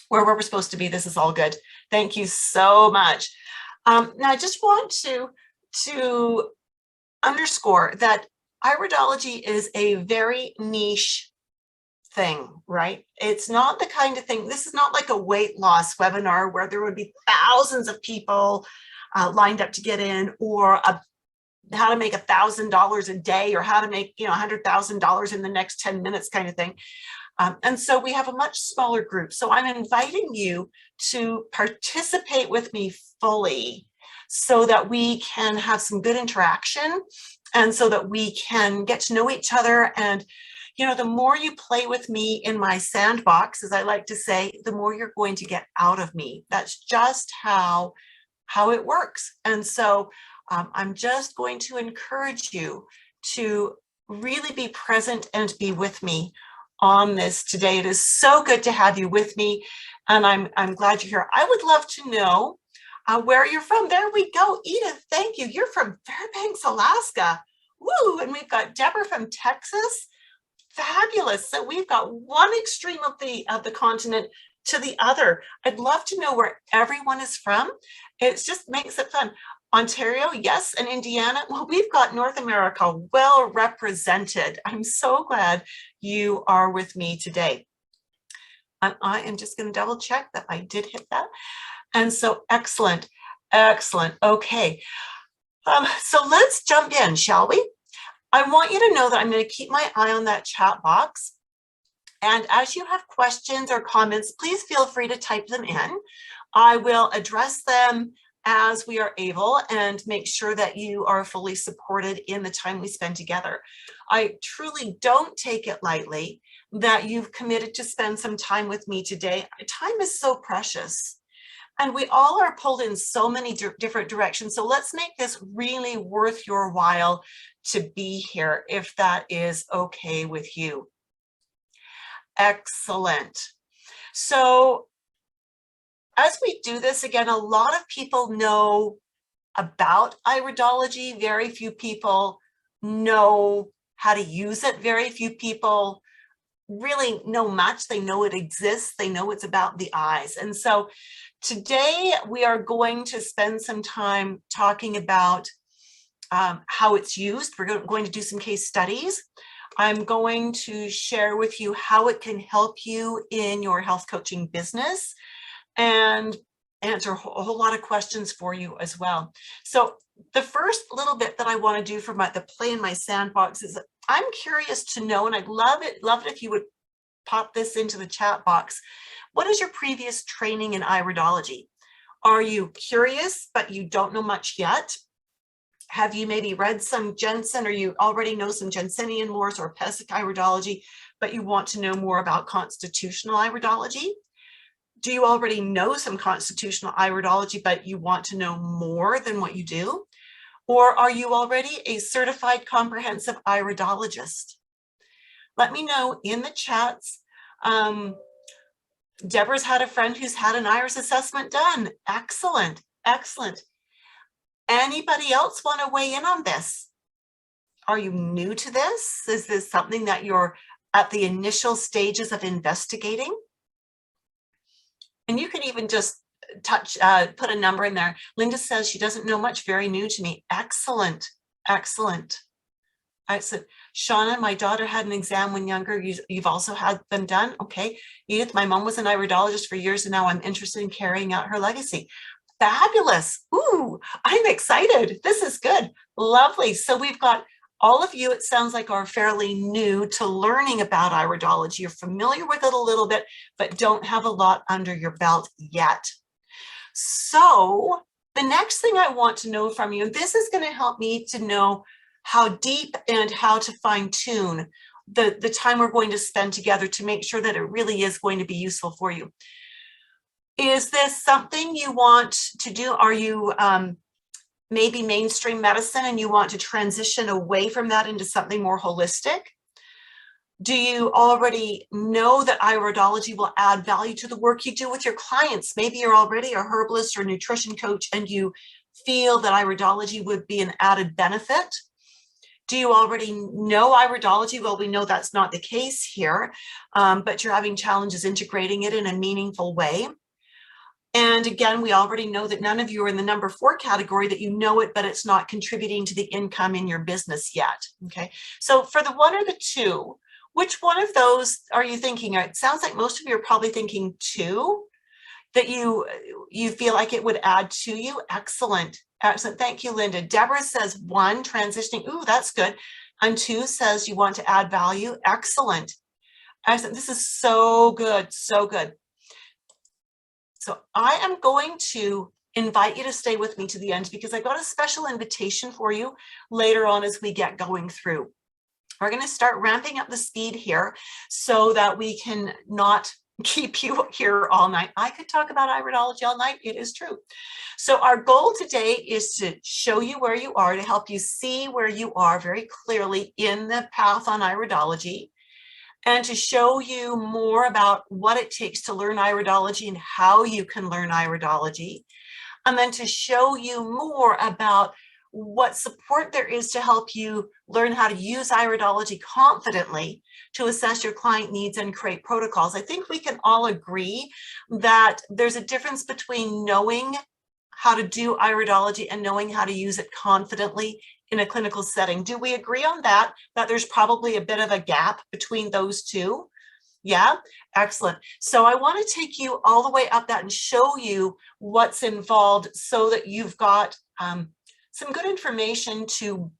where we're supposed to be. This is all good. Thank you so much. Now, I just want to underscore that iridology is a very niche thing, right? It's not the kind of thing, this is not like a weight loss webinar where there would be thousands of people lined up to get in, or how to make $1,000 a day, or how to make $100,000 in the next 10 minutes kind of thing. And so we have a much smaller group. So I'm inviting you to participate with me fully so that we can have some good interaction, and so that we can get to know each other. And the more you play with me in my sandbox, as I like to say, the more you're going to get out of me. That's just how it works. And so I'm just going to encourage you to really be present and be with me on this today. It is so good to have you with me, and I'm glad you're here. I would love to know where you're from. There we go. Edith, thank you. You're from Fairbanks, Alaska. Woo! And we've got Deborah from Texas. Fabulous. So we've got one extreme of the continent to the other. I'd love to know where everyone is from. It just makes it fun. Ontario, yes, and Indiana. Well, we've got North America well represented. I'm so glad you are with me today. And I am just going to double check that I did hit that. And so excellent, excellent. Okay, so let's jump in, shall we? I want you to know that I'm going to keep my eye on that chat box. And as you have questions or comments, please feel free to type them in. I will address them as we are able and make sure that you are fully supported in the time we spend together. I truly don't take it lightly that you've committed to spend some time with me today. Time is so precious, and we all are pulled in so many different directions. So let's make this really worth your while to be here, if that is okay with you. Excellent. So as we do this, again, a lot of people know about iridology. Very few people know how to use it. Very few people really know much. They know it exists. They know it's about the eyes. And so today we are going to spend some time talking about how it's used. We're going to do some case studies. I'm going to share with you how it can help you in your health coaching business, and answer a whole lot of questions for you as well. So the first little bit that I want to do for the play in my sandbox is, I'm curious to know, and I'd love it if you would pop this into the chat box. What is your previous training in iridology? Are you curious, but you don't know much yet? Have you maybe read some Jensen, or you already know some Jensenian Morse or Pesach iridology, but you want to know more about constitutional iridology? Do you already know some constitutional iridology, but you want to know more than what you do? Or are you already a certified comprehensive iridologist? Let me know in the chats. Deborah's had a friend who's had an iris assessment done. Excellent, excellent. Anybody else want to weigh in on this? Are you new to this? Is this something that you're at the initial stages of investigating? And you can even just put a number in there. Linda says she doesn't know much, very new to me. Excellent, excellent. I said, Shauna, my daughter had an exam when younger. You've also had them done? Okay. Edith, my mom was an iridologist for years, and now I'm interested in carrying out her legacy. Fabulous. Ooh, I'm excited. This is good. Lovely. So we've got all of you, it sounds like, are fairly new to learning about iridology. You're familiar with it a little bit, but don't have a lot under your belt yet. So the next thing I want to know from you, and this is going to help me to know how deep and how to fine tune the time we're going to spend together to make sure that it really is going to be useful for you. Is this something you want to do? Are you maybe mainstream medicine and you want to transition away from that into something more holistic? Do you already know that iridology will add value to the work you do with your clients? Maybe you're already a herbalist or nutrition coach and you feel that iridology would be an added benefit. Do you already know iridology? Well, we know that's not the case here, but you're having challenges integrating it in a meaningful way. And again, we already know that none of you are in the number 4 category, that you know it, but it's not contributing to the income in your business yet. Okay, so for the 1 or the 2, which one of those are you thinking? It sounds like most of you are probably thinking 2, that you feel like it would add to you. Excellent. Excellent. Thank you, Linda. Deborah says 1, transitioning. Ooh, that's good. And 2 says you want to add value. Excellent. Excellent. This is so good. So good. So I am going to invite you to stay with me to the end, because I got a special invitation for you later on as we get going through. We're going to start ramping up the speed here so that we can not keep you here all night. I could talk about iridology all night. It is true. So our goal today is to show you where you are, to help you see where you are very clearly in the path on iridology, and to show you more about what it takes to learn iridology and how you can learn iridology, and then to show you more about what support there is to help you learn how to use iridology confidently to assess your client needs and create protocols. I think we can all agree that there's a difference between knowing how to do iridology and knowing how to use it confidently in a clinical setting. Do we agree on that, that there's probably a bit of a gap between those two? Yeah, excellent. So I want to take you all the way up that and show you what's involved so that you've got some good information to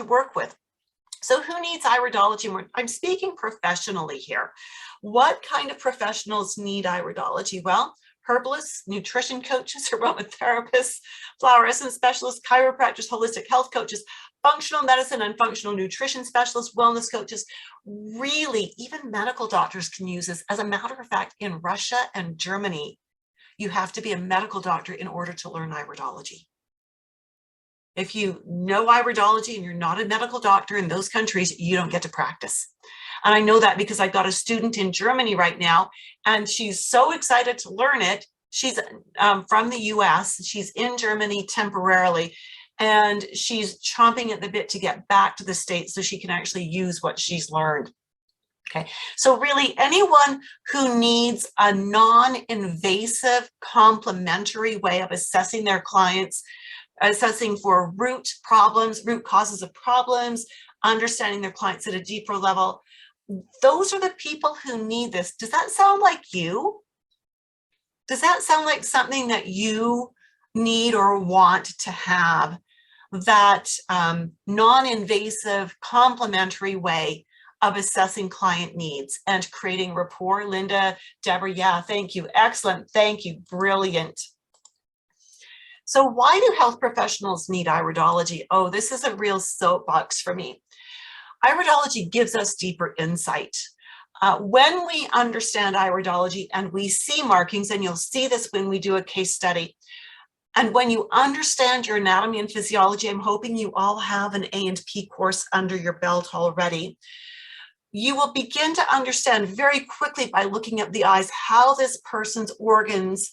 work with. So who needs iridology? I'm speaking professionally here. What kind of professionals need iridology? Well, herbalists, nutrition coaches, aromatherapists, flower essence specialists, chiropractors, holistic health coaches, functional medicine and functional nutrition specialists, wellness coaches. Really, even medical doctors can use this. As a matter of fact, in Russia and Germany, you have to be a medical doctor in order to learn iridology. If you know iridology and you're not a medical doctor in those countries, you don't get to practice. And I know that because I've got a student in Germany right now, and she's so excited to learn it. She's from the US, she's in Germany temporarily, and she's chomping at the bit to get back to the States so she can actually use what she's learned. Okay, so really anyone who needs a non-invasive, complementary way of assessing their clients, assessing for root problems, root causes of problems, understanding their clients at a deeper level, those are the people who need this. Does that sound like you? Does that sound like something that you need or want to have, that non-invasive, complementary way of assessing client needs and creating rapport? Linda, Deborah, yeah, thank you. Excellent. Thank you. Brilliant. So why do health professionals need iridology? Oh, this is a real soapbox for me. Iridology gives us deeper insight. When we understand iridology and we see markings, and you'll see this when we do a case study, and when you understand your anatomy and physiology, I'm hoping you all have an A&P course under your belt already, you will begin to understand very quickly by looking at the eyes how this person's organs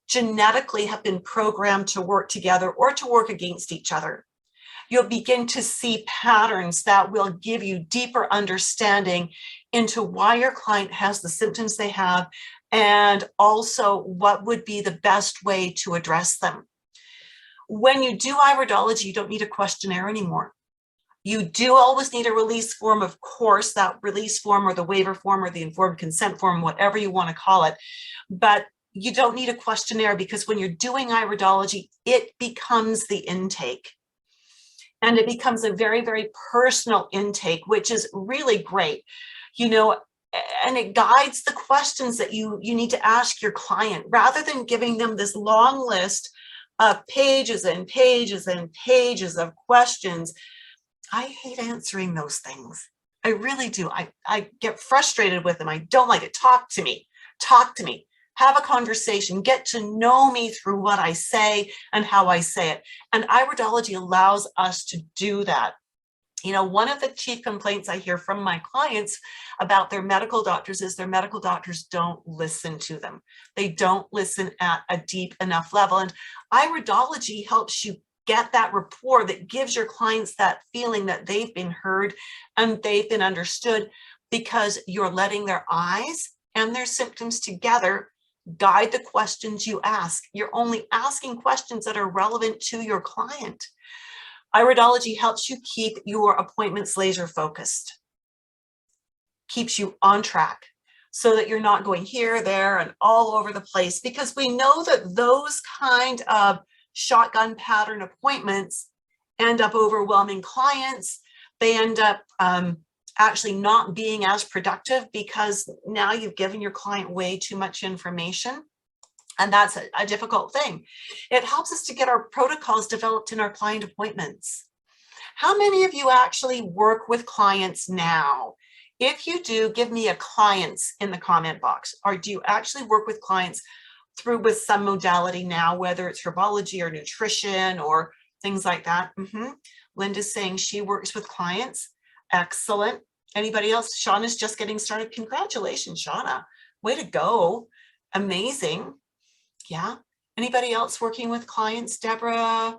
genetically have been programmed to work together or to work against each other. You'll begin to see patterns that will give you deeper understanding into why your client has the symptoms they have, and also what would be the best way to address them. When you do iridology, you don't need a questionnaire anymore. You do always need a release form, of course, that release form or the waiver form or the informed consent form, whatever you want to call it. But you don't need a questionnaire, because when you're doing iridology, it becomes the intake. And it becomes a very, very personal intake, which is really great, you know, and it guides the questions that you need to ask your client, rather than giving them this long list of pages and pages and pages of questions. I hate answering those things. I really do. I get frustrated with them. I don't like it. Talk to me. Talk to me. Have a conversation, get to know me through what I say and how I say it. And iridology allows us to do that. You know, one of the chief complaints I hear from my clients about their medical doctors is their medical doctors don't listen to them. They don't listen at a deep enough level. And iridology helps you get that rapport that gives your clients that feeling that they've been heard and they've been understood, because you're letting their eyes and their symptoms together guide the questions you ask. You're only asking questions that are relevant to your client. Iridology helps you keep your appointments laser focused, keeps you on track, so that you're not going here, there, and all over the place, because we know that those kind of shotgun pattern appointments end up overwhelming clients. They end up actually not being as productive, because now you've given your client way too much information. And that's a difficult thing. It helps us to get our protocols developed in our client appointments. How many of you actually work with clients now? If you do, give me a clients in the comment box. Or do you actually work with clients through with some modality now, whether it's herbology or nutrition or things like that? Linda's saying she works with clients. Excellent. Anybody else? Shauna's just getting started. Congratulations, Shauna. Way to go. Amazing. Yeah. Anybody else working with clients? Deborah,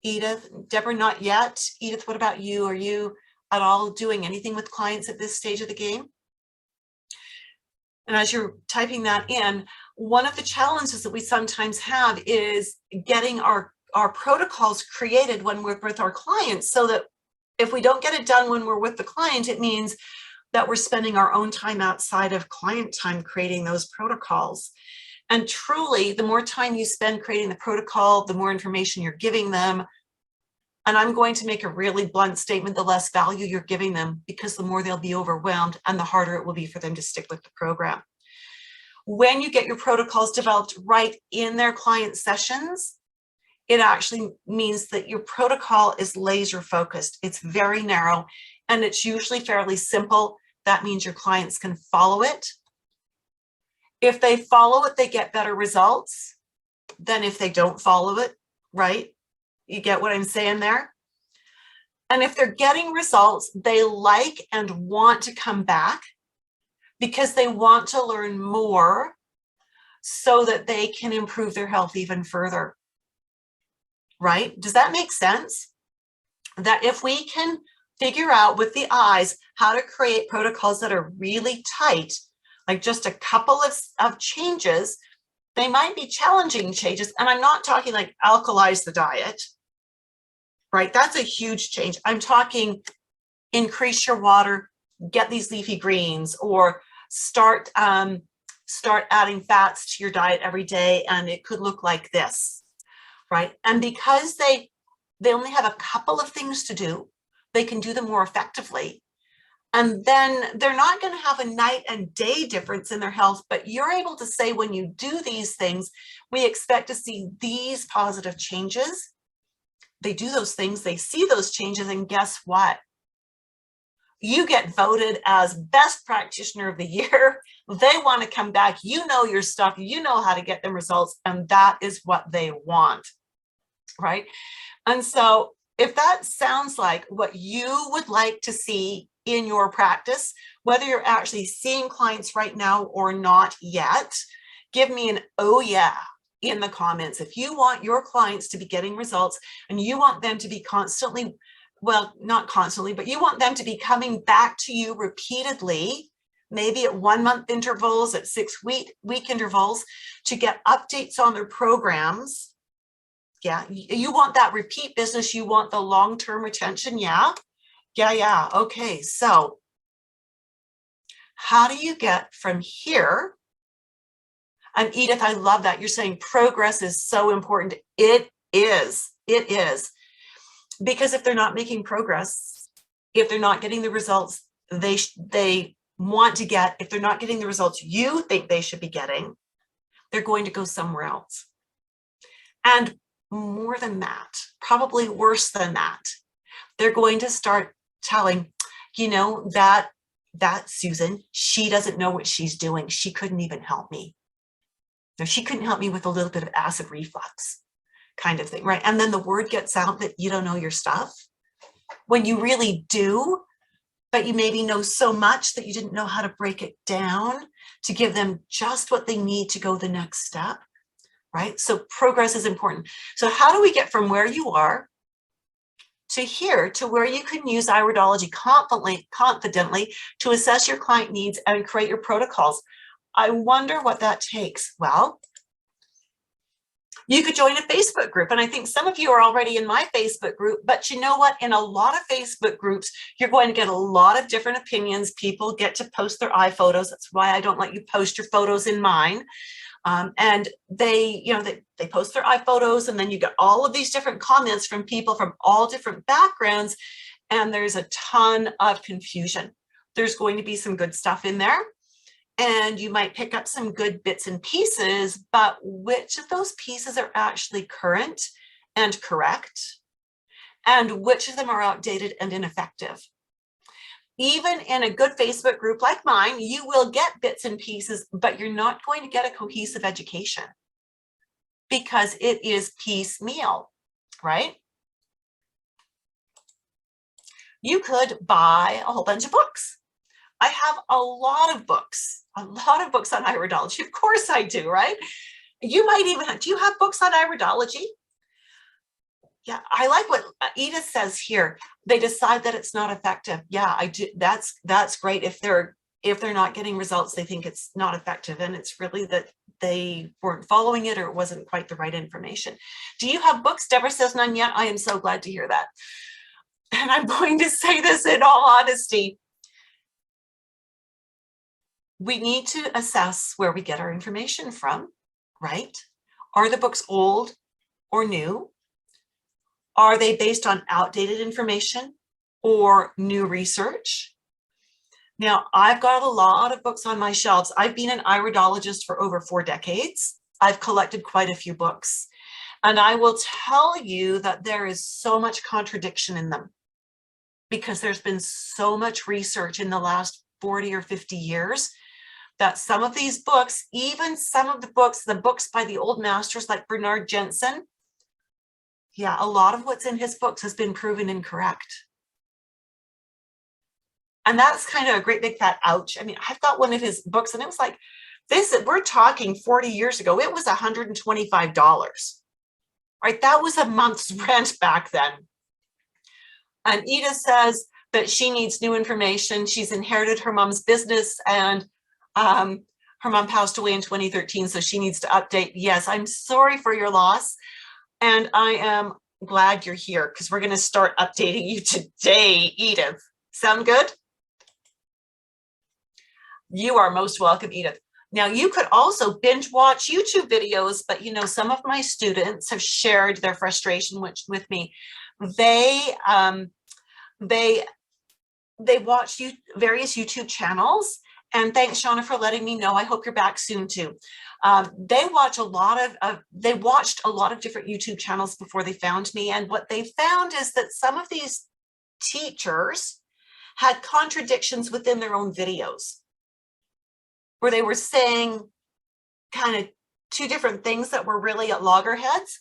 Edith? Deborah, not yet. Edith, what about you? Are you at all doing anything with clients at this stage of the game? And as you're typing that in, one of the challenges that we sometimes have is getting our protocols created when we're with our clients, so that if we don't get it done when we're with the client, it means that we're spending our own time outside of client time creating those protocols. And truly, the more time you spend creating the protocol, the more information you're giving them. And I'm going to make a really blunt statement: the less value you're giving them, because the more they'll be overwhelmed and the harder it will be for them to stick with the program. When you get your protocols developed right in their client sessions, it actually means that your protocol is laser focused. It's very narrow, and it's usually fairly simple. That means your clients can follow it. If they follow it, they get better results than if they don't follow it, right? You get what I'm saying there? And if they're getting results, they like and want to come back, because they want to learn more so that they can improve their health even further. Right? Does that make sense? That if we can figure out with the eyes how to create protocols that are really tight, like just a couple of changes, they might be challenging changes. And I'm not talking like alkalize the diet, right? That's a huge change. I'm talking increase your water, get these leafy greens, or start adding fats to your diet every day. And it could look like this. Right? And because they only have a couple of things to do, they can do them more effectively. And then they're not going to have a night and day difference in their health, but you're able to say, when you do these things, we expect to see these positive changes. They do those things, they see those changes, and guess what? You get voted as best practitioner of the year. They want to come back. You know your stuff. You know how to get them results. And that is what they want. Right? And so if that sounds like what you would like to see in your practice, whether you're actually seeing clients right now or not yet, give me an oh yeah in the comments. If you want your clients to be getting results and you want them to be constantly, well, not constantly, but you want them to be coming back to you repeatedly, maybe at 1 month intervals, at 6-week intervals, to get updates on their programs. Yeah, you want that repeat business. You want the long-term retention. Yeah. Okay, so how do you get from here? And Edith, I love that. You're saying progress is so important. It is. Because if they're not making progress, if they're not getting the results they want to get, if they're not getting the results you think they should be getting, they're going to go somewhere else. And more than that, probably worse than that, they're going to start telling, you know, that Susan, she doesn't know what she's doing. She couldn't even help me. No, she couldn't help me with a little bit of acid reflux kind of thing, right? And then the word gets out that you don't know your stuff when you really do, but you maybe know so much that you didn't know how to break it down to give them just what they need to go the next step, right? So progress is important. So how do we get from where you are to here, to where you can use iridology confidently to assess your client needs and create your protocols? I wonder what that takes. Well, you could join a Facebook group. And I think some of you are already in my Facebook group, but you know what? In a lot of Facebook groups, you're going to get a lot of different opinions. People get to post their eye photos. That's why I don't let you post your photos in mine. And they, they post their eye photos, and then you get all of these different comments from people from all different backgrounds. And there's a ton of confusion. There's going to be some good stuff in there, and you might pick up some good bits and pieces, but which of those pieces are actually current and correct? And which of them are outdated and ineffective? Even in a good Facebook group like mine, you will get bits and pieces, but you're not going to get a cohesive education because it is piecemeal, right? You could buy a whole bunch of books. I have a lot of books on iridology. Of course I do, right? You might even have, do you have books on iridology? Yeah, I like what Edith says here. They decide that it's not effective. Yeah, I do. That's great. If they're not getting results, they think it's not effective, and it's really that they weren't following it or it wasn't quite the right information. Do you have books? Deborah says none yet. I am so glad to hear that. And I'm going to say this in all honesty. We need to assess where we get our information from, right? Are the books old or new? Are they based on outdated information or new research? Now, I've got a lot of books on my shelves. I've been an iridologist for over 4 decades. I've collected quite a few books. And I will tell you that there is so much contradiction in them because there's been so much research in the last 40 or 50 years that some of these books, even some of the books by the old masters like Bernard Jensen, yeah, a lot of what's in his books has been proven incorrect. And that's kind of a great big fat ouch. I mean, I've got one of his books and it was like, we're talking 40 years ago, it was $125, right? That was a month's rent back then. And Edith says that she needs new information. She's inherited her mom's business, and her mom passed away in 2013, so she needs to update. Yes, I'm sorry for your loss. And I am glad you're here because we're going to start updating you today, Edith. Sound good? You are most welcome, Edith. Now, you could also binge watch YouTube videos, but some of my students have shared their frustration with me. They watch various YouTube channels. And thanks, Shauna, for letting me know. I hope you're back soon too. They watched a lot of different YouTube channels before they found me. And what they found is that some of these teachers had contradictions within their own videos where they were saying kind of 2 different things that were really at loggerheads.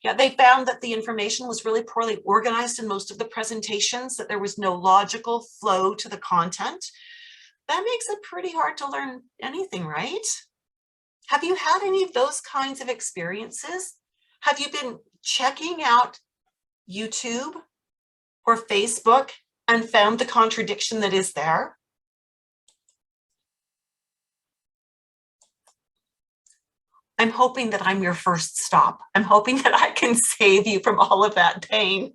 Yeah, they found that the information was really poorly organized in most of the presentations, that there was no logical flow to the content. That makes it pretty hard to learn anything, right? Have you had any of those kinds of experiences? Have you been checking out YouTube or Facebook and found the contradiction that is there? I'm hoping that I'm your first stop. I'm hoping that I can save you from all of that pain.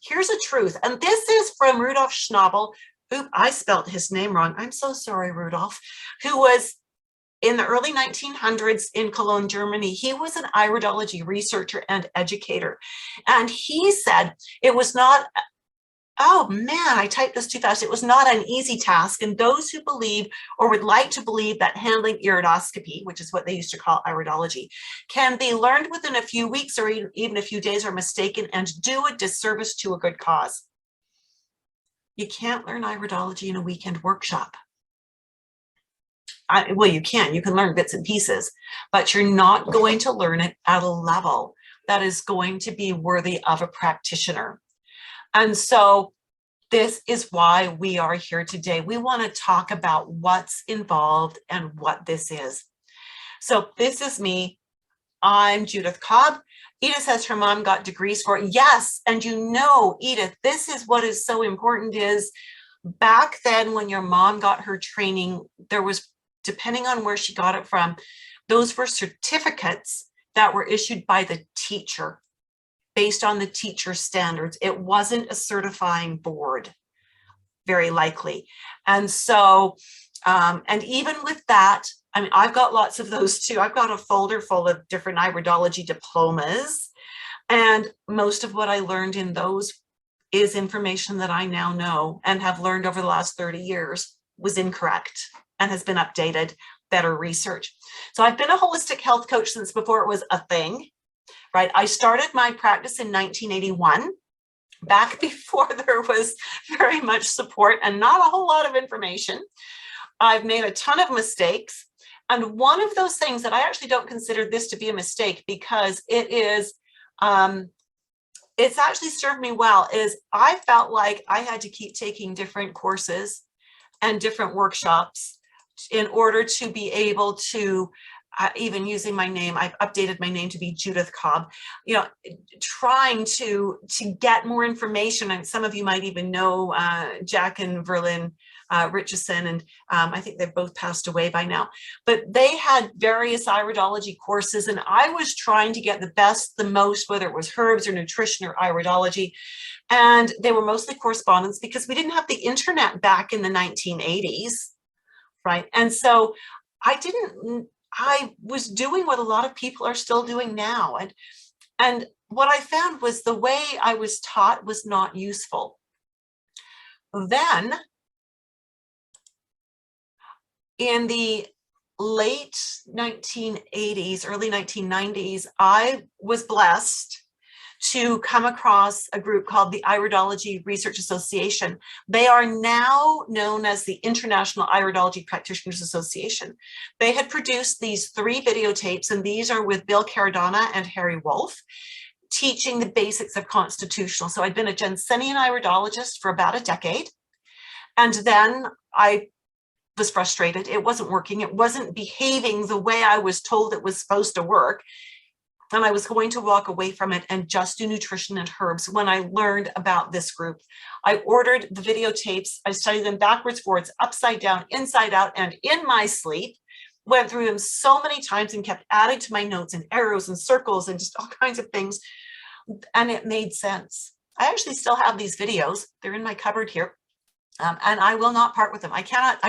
Here's a truth, and this is from Rudolf Schnabel. Oop, I spelled his name wrong. I'm so sorry, Rudolf, who was in the early 1900s in Cologne, Germany. He was an iridology researcher and educator. And he said it was not, oh man, I typed this too fast. It was not an easy task. And those who believe or would like to believe that handling iridoscopy, which is what they used to call iridology, can be learned within a few weeks or even a few days are mistaken and do a disservice to a good cause. You can't learn iridology in a weekend workshop. Well, you can learn bits and pieces, but you're not going to learn it at a level that is going to be worthy of a practitioner. And so this is why we are here today. We want to talk about what's involved and what this is. So this is me I'm Judith Cobb. Edith says her mom got degrees for it. Yes, and you know, Edith, this is what is so important is back then when your mom got her training, there was, depending on where she got it from, those were certificates that were issued by the teacher based on the teacher standards. It wasn't a certifying board, very likely. And so, and even with that, I mean, I've got lots of those too. I've got a folder full of different iridology diplomas. And most of what I learned in those is information that I now know and have learned over the last 30 years was incorrect and has been updated, better research. So I've been a holistic health coach since before it was a thing, right? I started my practice in 1981, back before there was very much support and not a whole lot of information. I've made a ton of mistakes. And one of those things that I actually don't consider this to be a mistake because it is, it's actually served me well, is I felt like I had to keep taking different courses and different workshops in order to be able to, even using my name, I've updated my name to be Judith Cobb, you know, trying to get more information. And some of you might even know Jack and Verlyn Richardson, and I think they've both passed away by now, but they had various iridology courses and I was trying to get the best, the most, whether it was herbs or nutrition or iridology. And they were mostly correspondence because we didn't have the internet back in the 1980s, right? And so I was doing what a lot of people are still doing now. And what I found was the way I was taught was not useful. Then in the late 1980s, early 1990s, I was blessed to come across a group called the Iridology Research Association. They are now known as the International Iridology Practitioners Association. They had produced these 3 videotapes, and these are with Bill Caradonna and Harry Wolf, teaching the basics of constitutional. So I'd been a Jensenian iridologist for about a decade. And then I was frustrated. It wasn't working. It wasn't behaving the way I was told it was supposed to work. And I was going to walk away from it and just do nutrition and herbs when I learned about this group. I ordered the videotapes. I studied them backwards, forwards, upside down, inside out, and in my sleep. Went through them so many times and kept adding to my notes and arrows and circles and just all kinds of things. And it made sense. I actually still have these videos. They're in my cupboard here. And I will not part with them. I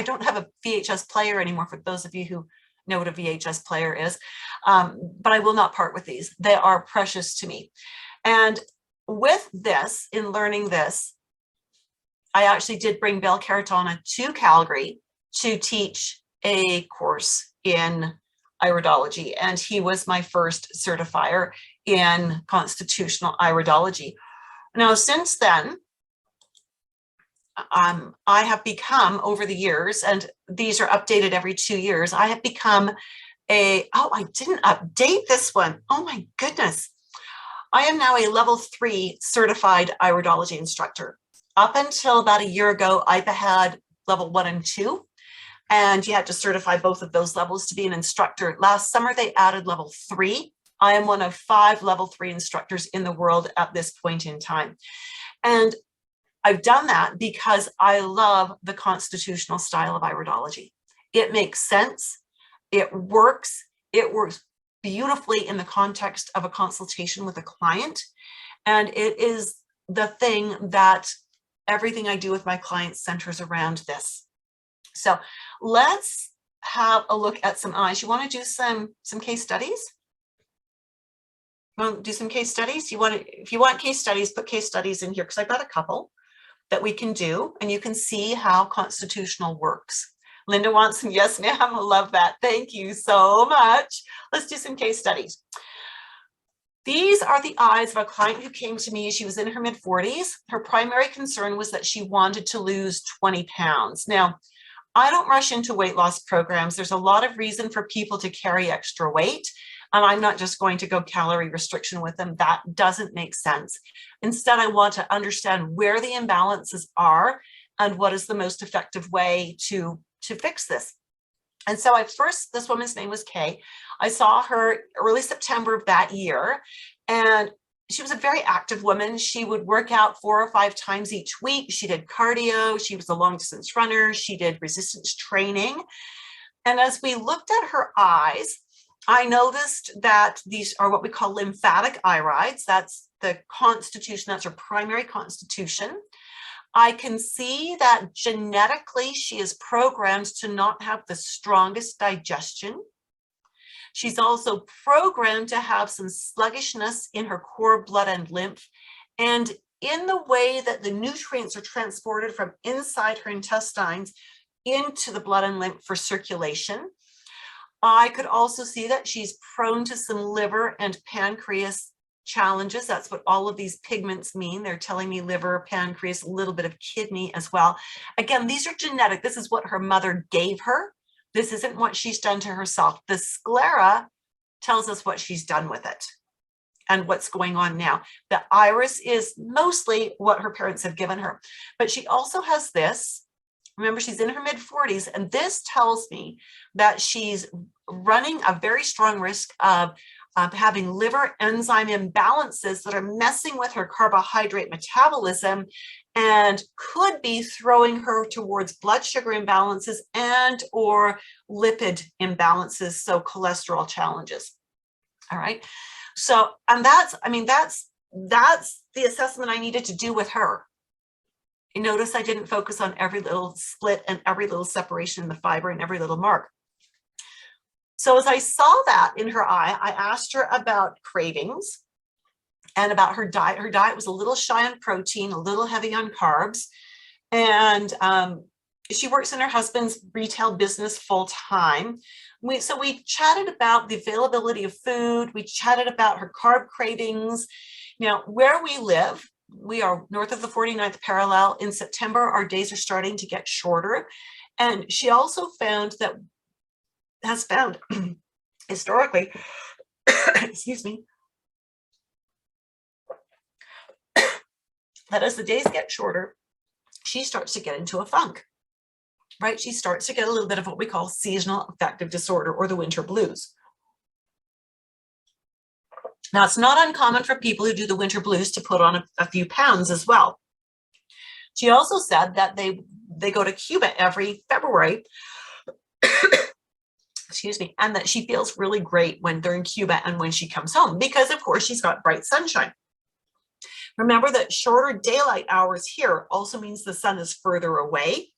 don't have a VHS player anymore for those of you who know what a VHS player is, but I will not part with these. They are precious to me. And with this, in learning this, I actually did bring Bill Caradonna to Calgary to teach a course in iridology. And he was my first certifier in constitutional iridology. Now, since then, I have become, over the years, and these are updated every 2 years, I have become I didn't update this one. Oh my goodness. I am now a level 3 certified iridology instructor. Up until about a year ago, I had level 1 and 2, and you had to certify both of those levels to be an instructor. Last summer, they added level 3. I am one of 5 level 3 instructors in the world at this point in time. And I've done that because I love the constitutional style of iridology. It makes sense. It works beautifully in the context of a consultation with a client. And it is the thing that everything I do with my clients centers around this. So let's have a look at some eyes. You want to do some case studies? You want to do some case studies? If you want case studies, put case studies in here because I've got a couple that we can do, and you can see how constitutional works. Linda wants some, yes, ma'am, I love that. Thank you so much. Let's do some case studies. These are the eyes of a client who came to me. She was in her mid-40s. Her primary concern was that she wanted to lose 20 pounds. Now, I don't rush into weight loss programs. There's a lot of reason for people to carry extra weight. And I'm not just going to go calorie restriction with them. That doesn't make sense. Instead, I want to understand where the imbalances are and what is the most effective way to fix this. And so this woman's name was Kay. I saw her early September of that year, and she was a very active woman. She would work out 4 or 5 times each week. She did cardio. She was a long distance runner. She did resistance training. And as we looked at her eyes, I noticed that these are what we call lymphatic irides. That's the constitution, that's her primary constitution. I can see that genetically she is programmed to not have the strongest digestion. She's also programmed to have some sluggishness in her core blood and lymph, and in the way that the nutrients are transported from inside her intestines into the blood and lymph for circulation. I could also see that she's prone to some liver and pancreas challenges. That's what all of these pigments mean. They're telling me liver, pancreas, a little bit of kidney as well. Again, these are genetic. This is what her mother gave her. This isn't what she's done to herself. The sclera tells us what she's done with it and what's going on now. The iris is mostly what her parents have given her, but she also has this. Remember, she's in her mid-40s, and this tells me that she's running a very strong risk of having liver enzyme imbalances that are messing with her carbohydrate metabolism and could be throwing her towards blood sugar imbalances and or lipid imbalances, so cholesterol challenges. All right. So, and that's the assessment I needed to do with her. You notice I didn't focus on every little split and every little separation in the fiber and every little mark. So as I saw that in her eye, I asked her about cravings and about her diet. Her diet was a little shy on protein, a little heavy on carbs. And she works in her husband's retail business full time. So we chatted about the availability of food. We chatted about her carb cravings. Now, where we live, we are north of the 49th parallel. In September, our days are starting to get shorter. And she also has found historically, excuse me, that as the days get shorter, she starts to get into a funk, right? She starts to get a little bit of what we call seasonal affective disorder or the winter blues. Now, it's not uncommon for people who do the winter blues to put on a few pounds as well. She also said that they go to Cuba every February, excuse me, and that she feels really great when they're in Cuba and when she comes home because, of course, she's got bright sunshine. Remember that shorter daylight hours here also means the sun is further away.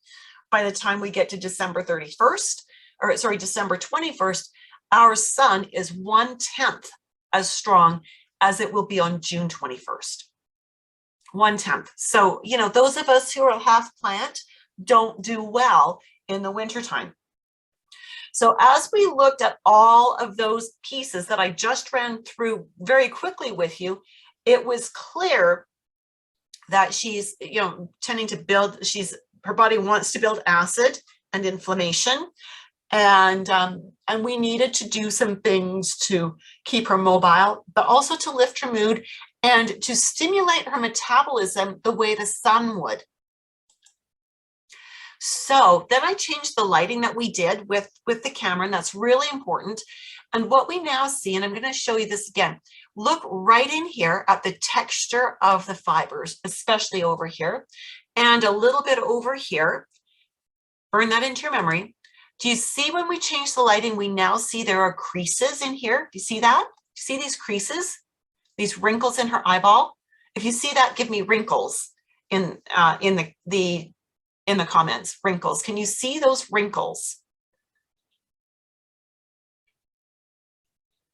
By the time we get to December 31st, or sorry, December 21st, our sun is 1/10 as strong as it will be on June 21st. 1/10. So, you know, those of us who are half plant don't do well in the wintertime. So as we looked at all of those pieces that I just ran through very quickly with you, it was clear that she's, you know, tending to build, her body wants to build acid and inflammation. And we needed to do some things to keep her mobile, but also to lift her mood and to stimulate her metabolism the way the sun would. So then I changed the lighting that we did with the camera, and that's really important. And what we now see, and I'm going to show you this again, look right in here at the texture of the fibers, especially over here, and a little bit over here. Burn that into your memory. Do you see when we change the lighting, we now see there are creases in here? Do you see that? See these creases? These wrinkles in her eyeball? If you see that, give me wrinkles in the comments. Wrinkles. Can you see those wrinkles?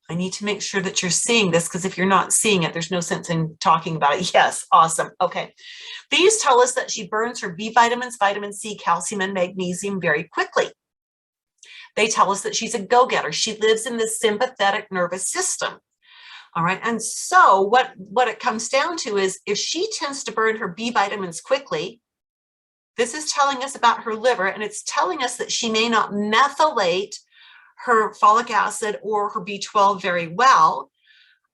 I need to make sure that you're seeing this, because if you're not seeing it, there's no sense in talking about it. Yes, awesome. Okay. These tell us that she burns her B vitamins, vitamin C, calcium, and magnesium very quickly. They tell us that she's a go-getter. She lives in the sympathetic nervous system. All right. And so what it comes down to is if she tends to burn her B vitamins quickly, this is telling us about her liver, and it's telling us that she may not methylate her folic acid or her B12 very well.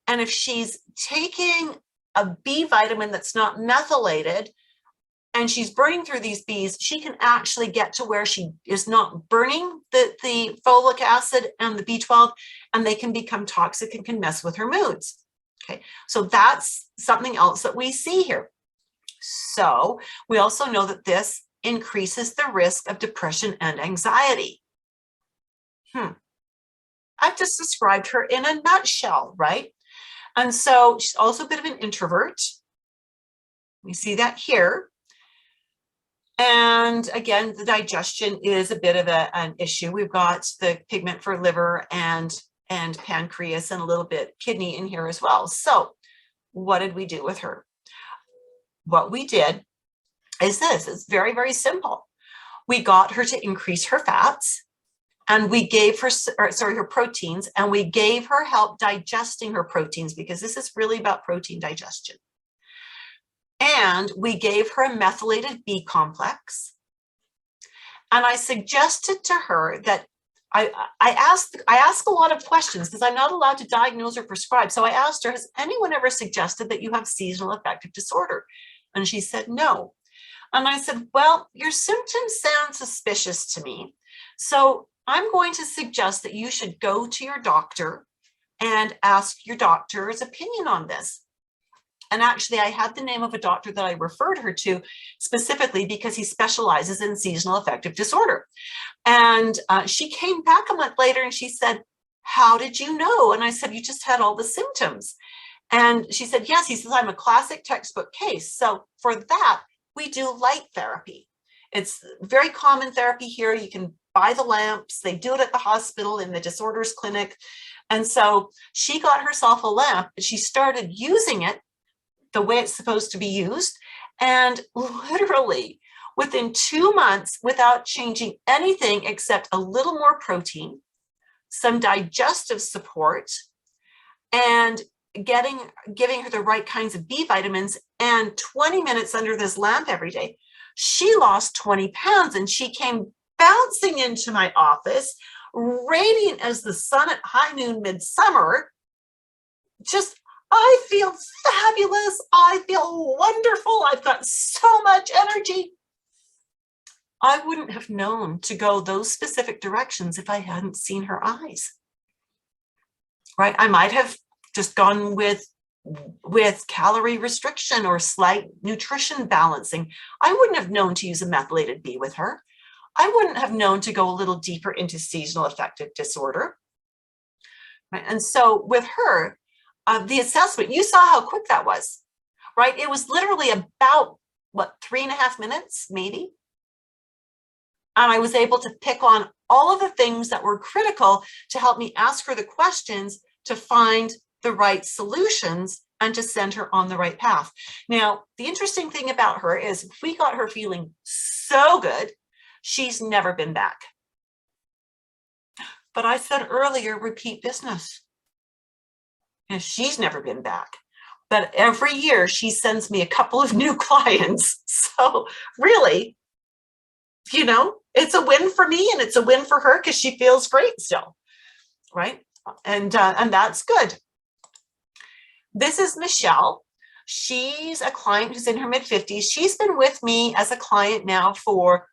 And if she's taking a B vitamin that's not methylated, and she's burning through these bees, she can actually get to where she is not burning the folic acid and the B12, and they can become toxic and can mess with her moods. Okay, so that's something else that we see here. So we also know that this increases the risk of depression and anxiety. I've just described her in a nutshell, right? And so she's also a bit of an introvert. We see that here. And again, the digestion is a bit of an issue. We've got the pigment for liver and pancreas and a little bit kidney in here as well. So what did we do with her? What we did is this. It's very, very simple. We got her to increase her fats, and we gave her, her proteins, and we gave her help digesting her proteins, because this is really about protein digestion. And we gave her a methylated B complex. And I suggested to her that I ask a lot of questions because I'm not allowed to diagnose or prescribe. So I asked her, has anyone ever suggested that you have seasonal affective disorder? And she said, no. And I said, well, your symptoms sound suspicious to me. So I'm going to suggest that you should go to your doctor and ask your doctor's opinion on this. And actually, I had the name of a doctor that I referred her to specifically because he specializes in seasonal affective disorder. And she came back a month later and she said, how did you know? And I said, you just had all the symptoms. And she said, yes. He says, I'm a classic textbook case. So for that, we do light therapy. It's very common therapy here. You can buy the lamps. They do it at the hospital in the disorders clinic. And so she got herself a lamp. She started using it the way it's supposed to be used. And literally within 2 months, without changing anything except a little more protein, some digestive support, and giving her the right kinds of B vitamins, and 20 minutes under this lamp every day, she lost 20 pounds. And she came bouncing into my office, radiant as the sun at high noon midsummer. Just, I feel fabulous. I feel wonderful. I've got so much energy. I wouldn't have known to go those specific directions if I hadn't seen her eyes, right? I might have just gone with calorie restriction or slight nutrition balancing. I wouldn't have known to use a methylated B with her. I wouldn't have known to go a little deeper into seasonal affective disorder, right? And so with her, the assessment, you saw how quick that was, right? It was literally about, 3.5 minutes, maybe. And I was able to pick on all of the things that were critical to help me ask her the questions to find the right solutions and to send her on the right path. Now, the interesting thing about her is if we got her feeling so good, she's never been back. But I said earlier, repeat business. And she's never been back. But every year she sends me a couple of new clients. So really, it's a win for me and it's a win for her because she feels great still, right? And that's good. This is Michelle. She's a client who's in her mid-50s. She's been with me as a client now for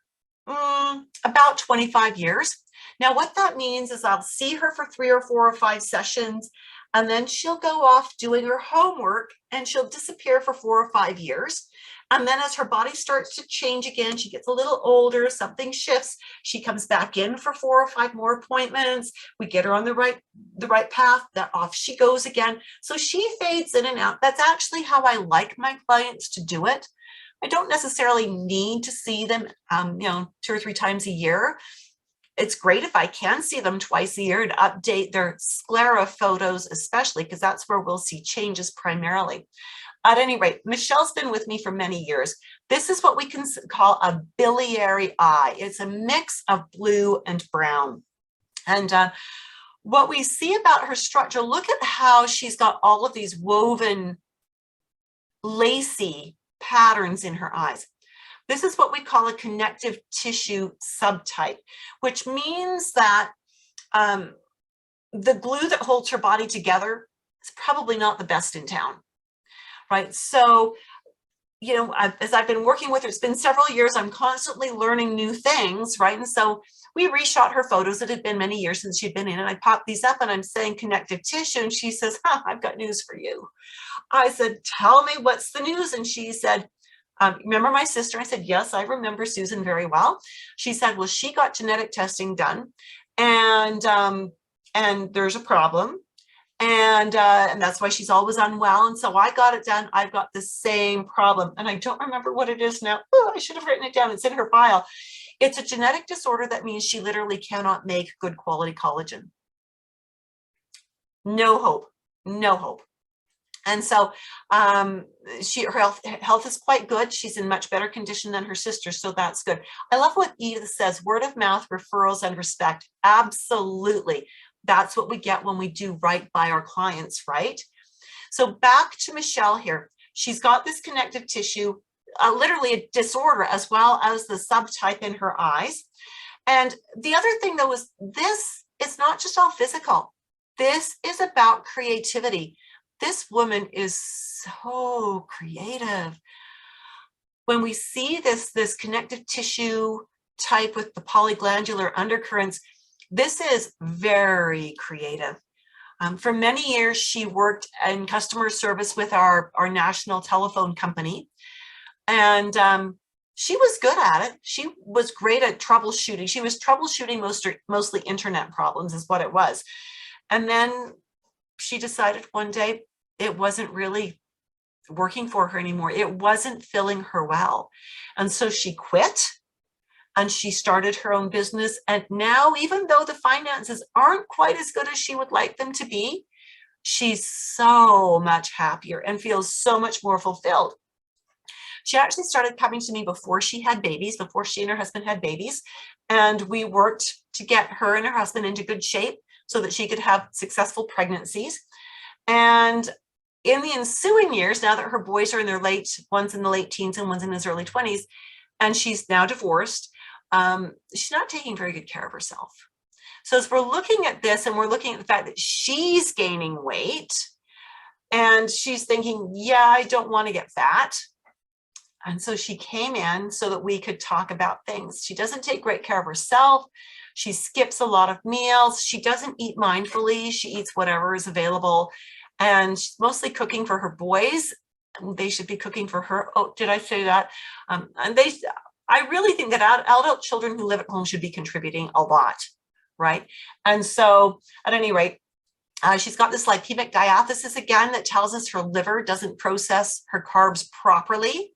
about 25 years. Now, what that means is I'll see her for 3 or 4 or 5 sessions, and then she'll go off doing her homework and she'll disappear for 4 or 5 years. And then as her body starts to change again, she gets a little older, something shifts, she comes back in for 4 or 5 more appointments. We get her on the right path, that off she goes again. So she fades in and out. That's actually how I like my clients to do it. I don't necessarily need to see them, 2 or 3 times a year. It's great if I can see them twice a year and update their sclera photos, especially because that's where we'll see changes primarily. At any rate, Michelle's been with me for many years. This is what we can call a biliary eye. It's a mix of blue and brown. And what we see about her structure, look at how she's got all of these woven, lacy patterns in her eyes. This is what we call a connective tissue subtype, which means that the glue that holds her body together is probably not the best in town, right? So you know, as I've been working with her, it's been several years, I'm constantly learning new things, right? And so we reshot her photos. It had been many years since she'd been in, and I popped these up and I'm saying connective tissue. And she says, I've got news for you. I said, tell me what's the news. And she said, remember my sister? I said, yes, I remember Susan very well. She said, well, she got genetic testing done and there's a problem. And that's why she's always unwell. And so I got it done. I've got the same problem. And I don't remember what it is now. Oh, I should have written it down. It's in her file. It's a genetic disorder that means she literally cannot make good quality collagen. No hope, no hope. And so her health is quite good. She's in much better condition than her sister. So that's good. I love what Edith says, word of mouth, referrals, and respect. Absolutely. That's what we get when we do right by our clients, right? So back to Michelle here. She's got this connective tissue, literally a disorder, as well as the subtype in her eyes. And the other thing though is this is not just all physical. This is about creativity. This woman is so creative. When we see this connective tissue type with the polyglandular undercurrents, this is very creative. For many years, she worked in customer service with our national telephone company. And she was good at it. She was great at troubleshooting. She was troubleshooting mostly internet problems is what it was. And then she decided one day it wasn't really working for her anymore. It wasn't filling her well. And so she quit. And she started her own business. And now, even though the finances aren't quite as good as she would like them to be, she's so much happier and feels so much more fulfilled. She actually started coming to me before she had babies, before she and her husband had babies. And we worked to get her and her husband into good shape so that she could have successful pregnancies. And in the ensuing years, now that her boys are in their one's in the late teens and one's in his early 20s, and she's now divorced, she's not taking very good care of herself. So as we're looking at this and we're looking at the fact that she's gaining weight and she's thinking, yeah, I don't want to get fat. And so she came in so that we could talk about things. She doesn't take great care of herself. She skips a lot of meals. She doesn't eat mindfully. She eats whatever is available. And she's mostly cooking for her boys. They should be cooking for her. Oh, did I say that? I really think that adult children who live at home should be contributing a lot, right? And so at any rate, she's got this lipemic diathesis again that tells us her liver doesn't process her carbs properly.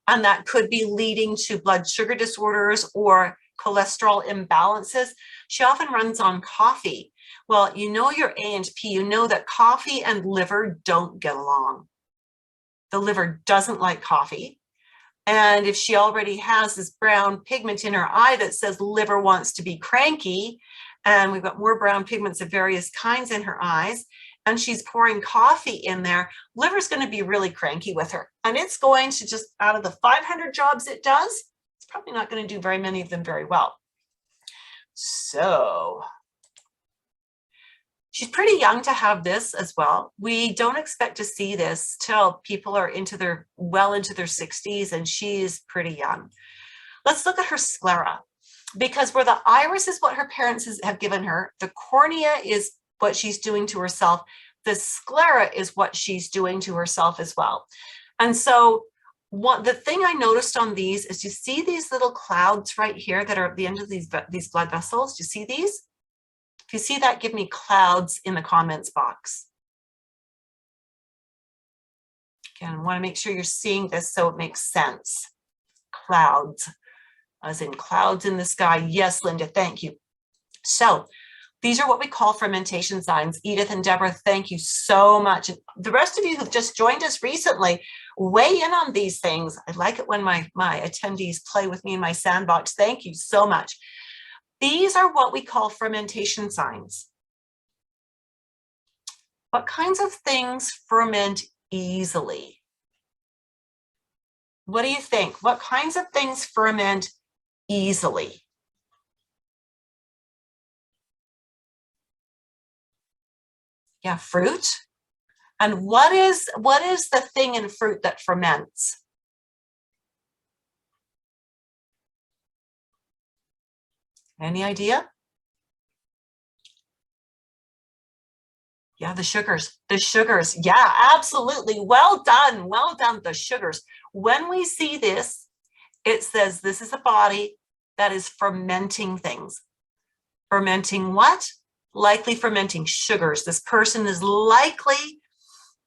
And that could be leading to blood sugar disorders or cholesterol imbalances. She often runs on coffee. Well, you know your A and P, you know that coffee and liver don't get along. The liver doesn't like coffee. And if she already has this brown pigment in her eye that says liver wants to be cranky, and we've got more brown pigments of various kinds in her eyes, and she's pouring coffee in there, liver's going to be really cranky with her. And it's going to just, out of the 500 jobs it does, it's probably not going to do very many of them very well. So she's pretty young to have this as well. We don't expect to see this till people are well into their 60s, and she's pretty young. Let's look at her sclera, because where the iris is what her parents have given her, the cornea is what she's doing to herself, the sclera is what she's doing to herself as well. And so the thing I noticed on these is, you see these little clouds right here that are at the end of these blood vessels? Do you see these? If you see that, give me clouds in the comments box. Again, I want to make sure you're seeing this so it makes sense. Clouds, as in clouds in the sky. Yes, Linda, thank you. So these are what we call fermentation signs. Edith and Deborah, thank you so much. And the rest of you who've just joined us recently, weigh in on these things. I like it when my attendees play with me in my sandbox. Thank you so much. These are what we call fermentation signs. What kinds of things ferment easily? What do you think? What kinds of things ferment easily? Yeah, fruit. And what is the thing in fruit that ferments? Any idea? Yeah, the sugars, the sugars. Yeah, absolutely. Well done. Well done. The sugars. When we see this, it says this is a body that is fermenting things. Fermenting what? Likely fermenting sugars. This person is likely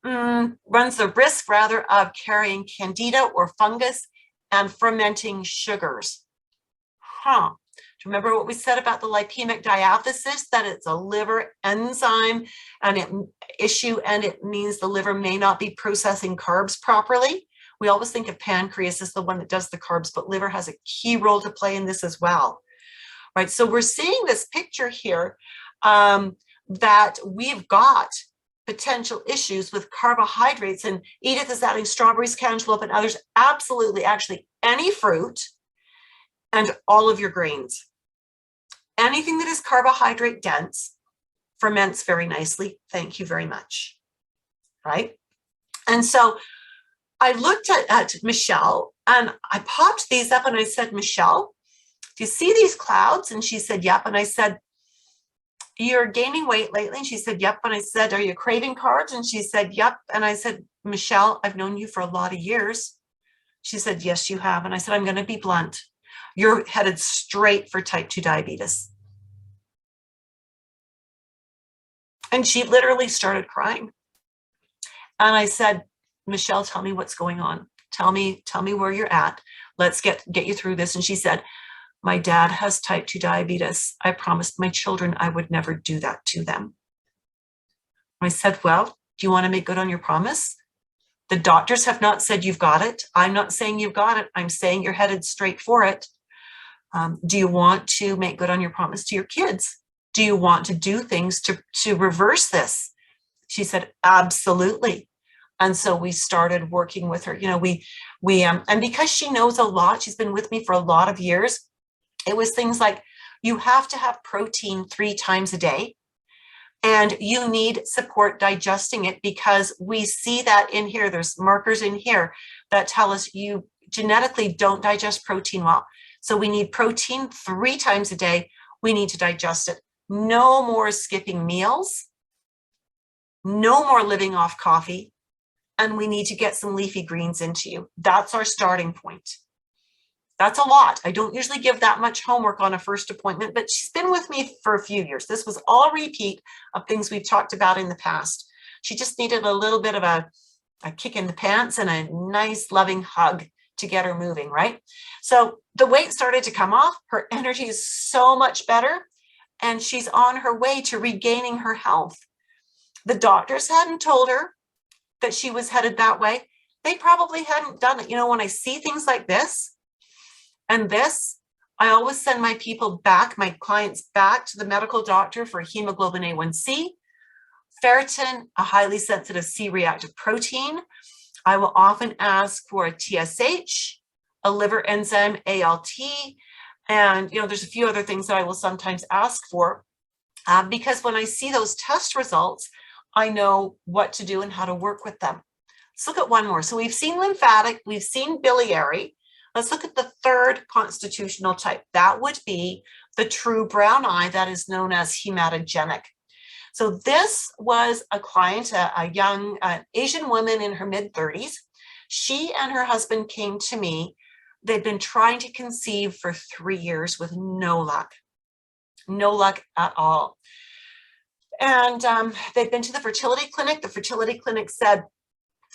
runs the risk rather of carrying candida or fungus and fermenting sugars. Huh. Do you remember what we said about the lipemic diathesis, that it's a liver enzyme and it means the liver may not be processing carbs properly? We always think of pancreas as the one that does the carbs, but liver has a key role to play in this as well. Right, so we're seeing this picture here that we've got potential issues with carbohydrates, and Edith is adding strawberries, cantaloupe, and others. Absolutely, actually, any fruit and all of your grains. Anything that is carbohydrate dense ferments very nicely. Thank you very much. Right? And so I looked at Michelle and I popped these up and I said, Michelle, do you see these clouds? And she said, yep. And I said, you're gaining weight lately? And she said, yep. And I said, are you craving carbs? And she said, yep. And I said, Michelle, I've known you for a lot of years. She said, yes, you have. And I said, I'm going to be blunt. You're headed straight for type 2 diabetes. And she literally started crying. And I said, Michelle, tell me what's going on. Tell me where you're at. Let's get you through this. And she said, my dad has type 2 diabetes. I promised my children I would never do that to them. I said, well, do you want to make good on your promise? The doctors have not said you've got it. I'm not saying you've got it. I'm saying you're headed straight for it. Do you want to make good on your promise to your kids? Do you want to do things to reverse this? She said, absolutely. And so we started working with her. You know, and because she knows a lot, she's been with me for a lot of years. It was things like, you have to have protein 3 times a day. And you need support digesting it, because we see that in here. There's markers in here that tell us you genetically don't digest protein well. So we need protein 3 times a day. We need to digest it. No more skipping meals. No more living off coffee. And we need to get some leafy greens into you. That's our starting point. That's a lot. I don't usually give that much homework on a first appointment, but she's been with me for a few years. This was all repeat of things we've talked about in the past. She just needed a little bit of a kick in the pants and a nice loving hug to get her moving, right? So the weight started to come off. Her energy is so much better, and she's on her way to regaining her health. The doctors hadn't told her that she was headed that way. They probably hadn't done it. You know, when I see things like this and this, I always send my people back, my clients back to the medical doctor for hemoglobin A1C, ferritin, a highly sensitive C-reactive protein. I will often ask for a TSH, a liver enzyme, ALT, and you know, there's a few other things that I will sometimes ask for, because when I see those test results, I know what to do and how to work with them. Let's look at one more. So we've seen lymphatic, we've seen biliary. Let's look at the third constitutional type. That would be the true brown eye, that is known as hematogenic. So this was a client, a young Asian woman in her mid-30s. She and her husband came to me. They'd been trying to conceive for 3 years with no luck at all. And they'd been to the fertility clinic. The fertility clinic said,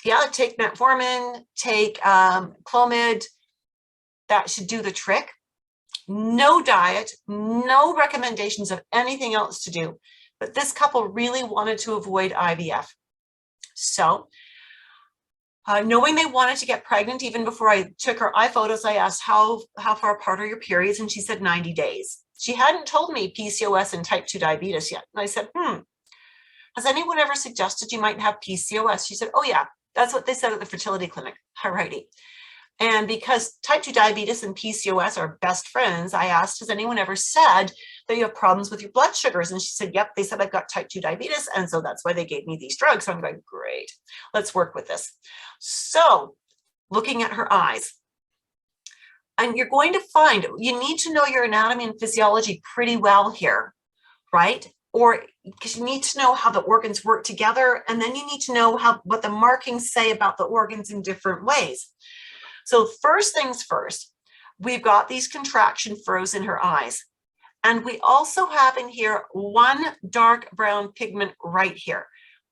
yeah, take metformin, take Clomid, that should do the trick. No diet, no recommendations of anything else to do. But this couple really wanted to avoid IVF. So knowing they wanted to get pregnant, even before I took her eye photos, I asked, how far apart are your periods? And she said 90 days. She hadn't told me PCOS and type 2 diabetes yet. And I said, has anyone ever suggested you might have PCOS? She said, oh yeah, that's what they said at the fertility clinic. Alrighty. And because type 2 diabetes and PCOS are best friends, I asked, has anyone ever said that you have problems with your blood sugars? And she said, yep, they said I've got type 2 diabetes. And so that's why they gave me these drugs. So I'm going, great, let's work with this. So looking at her eyes, And you're going to find you need to know your anatomy and physiology pretty well here, right? Or because you need to know how the organs work together, and then you need to know what the markings say about the organs in different ways. So first things first, we've got these contraction furrows in her eyes. And we also have in here one dark brown pigment right here.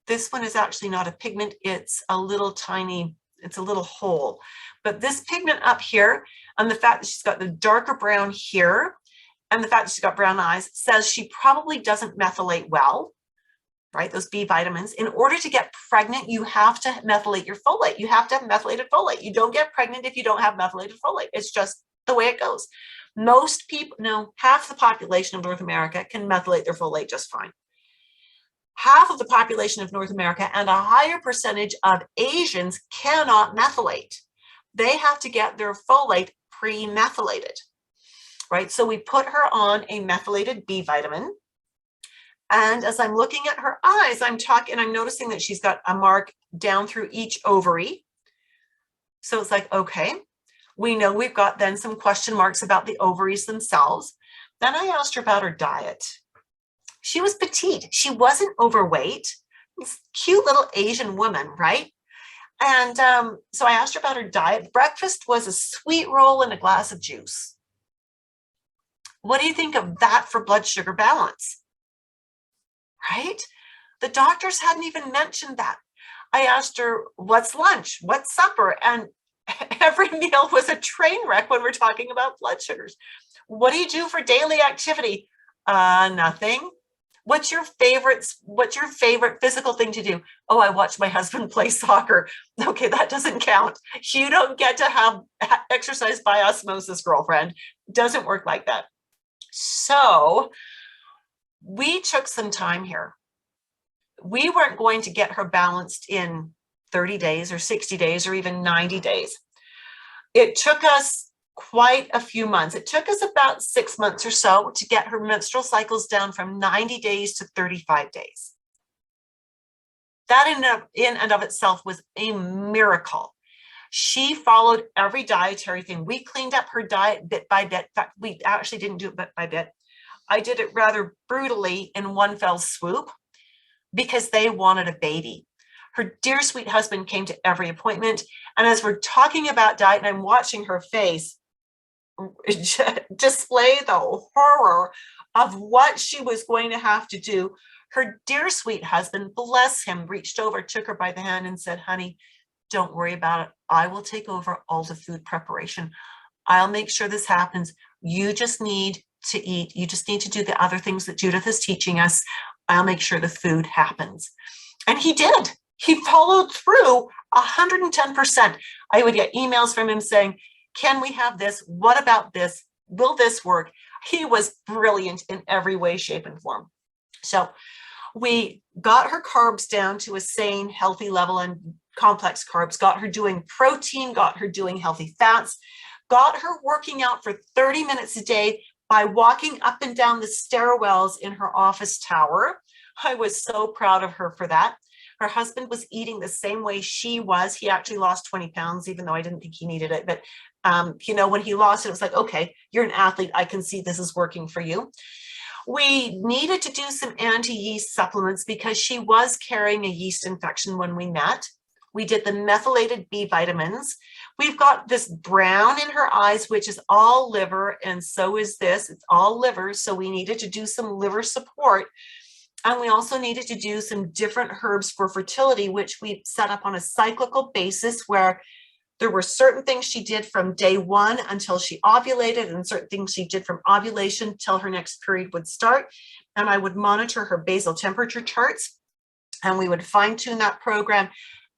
This one is actually not a pigment, it's a little tiny, it's a little hole. But this pigment up here, and the fact that she's got the darker brown here, and the fact that she's got brown eyes, says she probably doesn't methylate well, right? Those B vitamins. In order to get pregnant, you have to methylate your folate. You have to have methylated folate. You don't get pregnant if you don't have methylated folate. It's just the way it goes. Most people, no, half the population of North America can methylate their folate just fine. Half of the population of North America and a higher percentage of Asians cannot methylate. They have to get their folate pre-methylated, right? So we put her on a methylated B vitamin. And as I'm looking at her eyes, I'm noticing that she's got a mark down through each ovary. So it's like, okay, we know we've got then some question marks about the ovaries themselves. Then I asked her about her diet. She was petite. She wasn't overweight. This cute little Asian woman, right? And so I asked her about her diet. Breakfast was a sweet roll and a glass of juice. What do you think of that for blood sugar balance? Right? The doctors hadn't even mentioned that. I asked her, what's lunch? What's supper? And every meal was a train wreck when we're talking about blood sugars. What do you do for daily activity? Nothing. What's your favorite physical thing to do? Oh, I watch my husband play soccer. Okay, that doesn't count. You don't get to have exercise by osmosis, girlfriend. Doesn't work like that. So we took some time here. We weren't going to get her balanced in 30 days or 60 days or even 90 days. It took us quite a few months. It took us about 6 months or so to get her menstrual cycles down from 90 days to 35 days. That in and of itself was a miracle. She followed every dietary thing. We cleaned up her diet bit by bit. In fact, we actually didn't do it bit by bit. I did it rather brutally in one fell swoop because they wanted a baby. Her dear sweet husband came to every appointment. And as we're talking about diet and I'm watching her face display the horror of what she was going to have to do, her dear sweet husband, bless him, reached over, took her by the hand and said, honey, don't worry about it. I will take over all the food preparation. I'll make sure this happens. You just need to eat. You just need to do the other things that Judith is teaching us. I'll make sure the food happens. And he did. He followed through 110%. I would get emails from him saying, can we have this? What about this? Will this work? He was brilliant in every way, shape, and form. So we got her carbs down to a sane, healthy level and complex carbs, got her doing protein, got her doing healthy fats, got her working out for 30 minutes a day by walking up and down the stairwells in her office tower. I was so proud of her for that. Her husband was eating the same way she was. He actually lost 20 pounds, even though I didn't think he needed it. But, when he lost it, it was like, okay, you're an athlete. I can see this is working for you. We needed to do some anti-yeast supplements because she was carrying a yeast infection when we met. We did the methylated B vitamins. We've got this brown in her eyes, which is all liver, and so is this. It's all liver, so we needed to do some liver support. And we also needed to do some different herbs for fertility, which we set up on a cyclical basis where there were certain things she did from day one until she ovulated and certain things she did from ovulation till her next period would start. And I would monitor her basal temperature charts and we would fine tune that program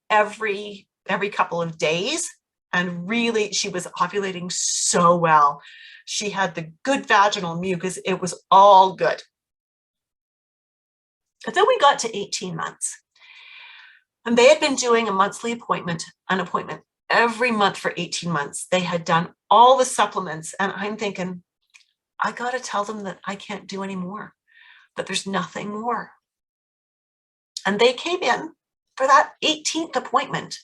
every couple of days. And really, she was ovulating so well. She had the good vaginal mucus. It was all good. But then we got to 18 months and they had been doing a monthly appointment, an appointment every month for 18 months. They had done all the supplements and I'm thinking, I got to tell them that I can't do any more, that there's nothing more. And they came in for that 18th appointment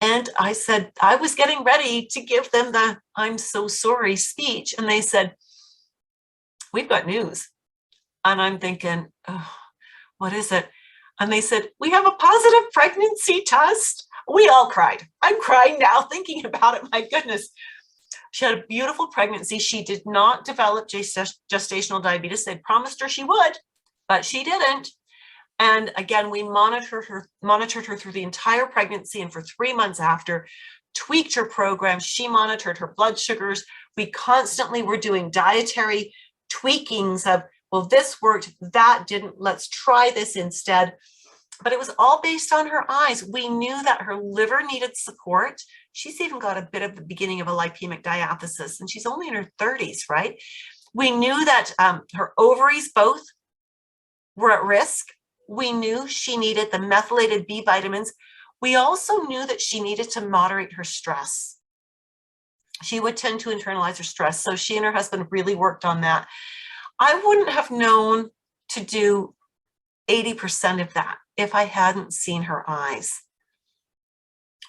And I said, I was getting ready to give them the "I'm so sorry" speech. And they said, "We've got news." And I'm thinking, oh, what is it? And they said, "We have a positive pregnancy test." We all cried. I'm crying now thinking about it. My goodness. She had a beautiful pregnancy. She did not develop gestational diabetes. They promised her she would, but she didn't. And again, we monitored her through the entire pregnancy, and for 3 months after, tweaked her program. She monitored her blood sugars. We constantly were doing dietary tweakings of, well, this worked, that didn't, let's try this instead. But it was all based on her eyes. We knew that her liver needed support. She's even got a bit of the beginning of a lipemic diathesis, and she's only in her 30s, right? We knew that her ovaries both were at risk. We knew she needed the methylated B vitamins. We also knew that she needed to moderate her stress. She would tend to internalize her stress. So she and her husband really worked on that. I wouldn't have known to do 80% of that if I hadn't seen her eyes,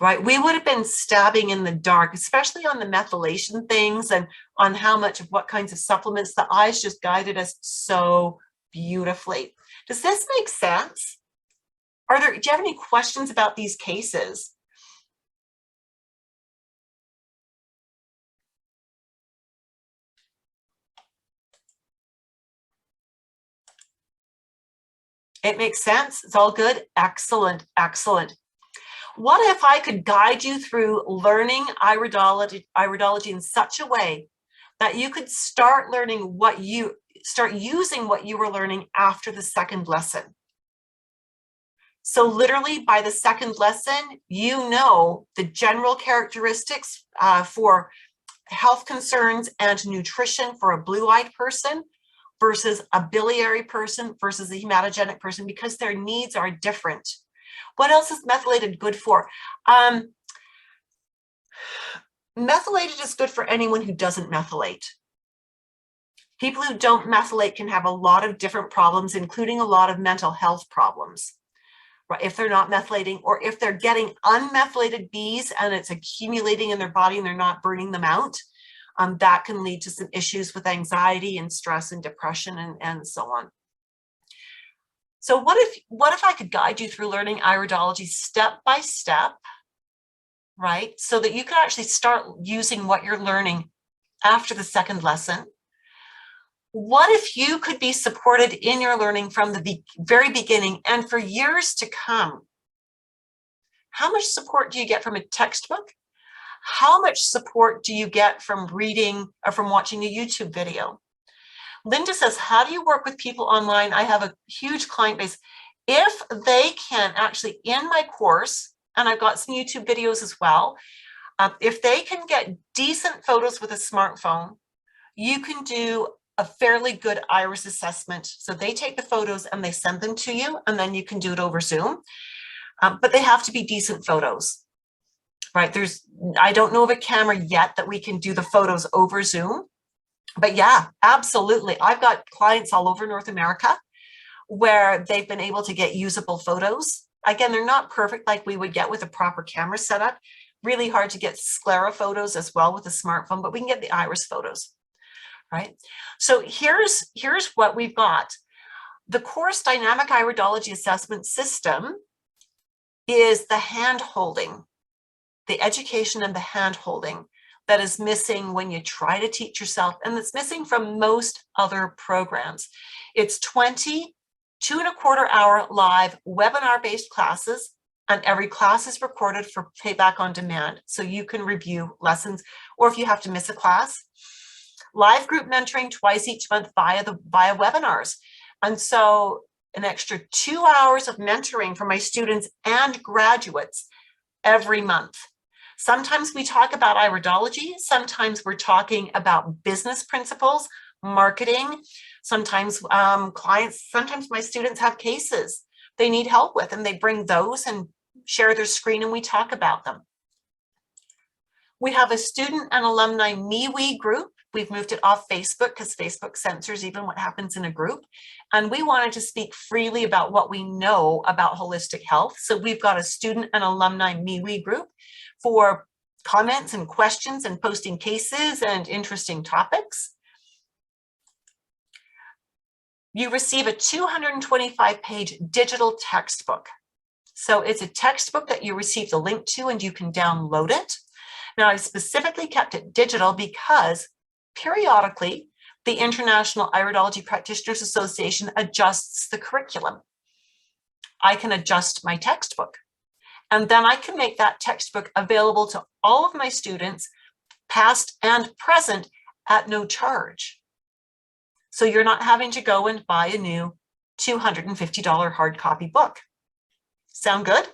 right? We would have been stabbing in the dark, especially on the methylation things and on how much of what kinds of supplements. The eyes just guided us so beautifully. Does this make sense? Do you have any questions about these cases? It makes sense. It's all good. Excellent, excellent. What if I could guide you through learning iridology in such a way that you could start using what you were learning after the second lesson? So literally by the second lesson, you know the general characteristics for health concerns and nutrition for a blue-eyed person versus a biliary person versus a hematogenic person, because their needs are different. What else is methylated good for? Methylated is good for anyone who doesn't methylate. People who don't methylate can have a lot of different problems, including a lot of mental health problems, right? If they're not methylating, or if they're getting unmethylated Bs and it's accumulating in their body and they're not burning them out, that can lead to some issues with anxiety and stress and depression and so on. So what if I could guide you through learning iridology step by step, right? So that you can actually start using what you're learning after the second lesson. What if you could be supported in your learning from the very beginning and for years to come? How much support do you get from a textbook? How much support do you get from reading or from watching a YouTube video? Linda says, how do you work with people online? I have a huge client base. If they can actually, in my course, and I've got some YouTube videos as well, if they can get decent photos with a smartphone, you can do a fairly good iris assessment. So they take the photos and they send them to you, and then you can do it over Zoom. But they have to be decent photos, right? I don't know of a camera yet that we can do the photos over Zoom. But yeah, absolutely. I've got clients all over North America where they've been able to get usable photos. Again, they're not perfect like we would get with a proper camera setup. Really hard to get sclera photos as well with a smartphone, but we can get the iris photos, right? So here's what we've got. The course Dynamic Iridology Assessment System is the hand-holding, the education and the hand-holding that is missing when you try to teach yourself, and that's missing from most other programs. It's 20 2.25-hour live webinar-based classes, and every class is recorded for playback on demand, so you can review lessons, or if you have to miss a class. Live group mentoring twice each month via webinars. And so an extra 2 hours of mentoring for my students and graduates every month. Sometimes we talk about iridology. Sometimes we're talking about business principles, marketing. Sometimes sometimes my students have cases they need help with, and they bring those and share their screen, and we talk about them. We have a student and alumni MeWe group. We've moved it off Facebook because Facebook censors even what happens in a group. And we wanted to speak freely about what we know about holistic health. So we've got a student and alumni MeWe group for comments and questions and posting cases and interesting topics. You receive a 225-page digital textbook. So it's a textbook that you receive the link to and you can download it. Now, I've specifically kept it digital because periodically the International Iridology Practitioners Association adjusts the curriculum. I can adjust my textbook, and then I can make that textbook available to all of my students, past and present, at no charge. So you're not having to go and buy a new $250 hard copy book. Sound good?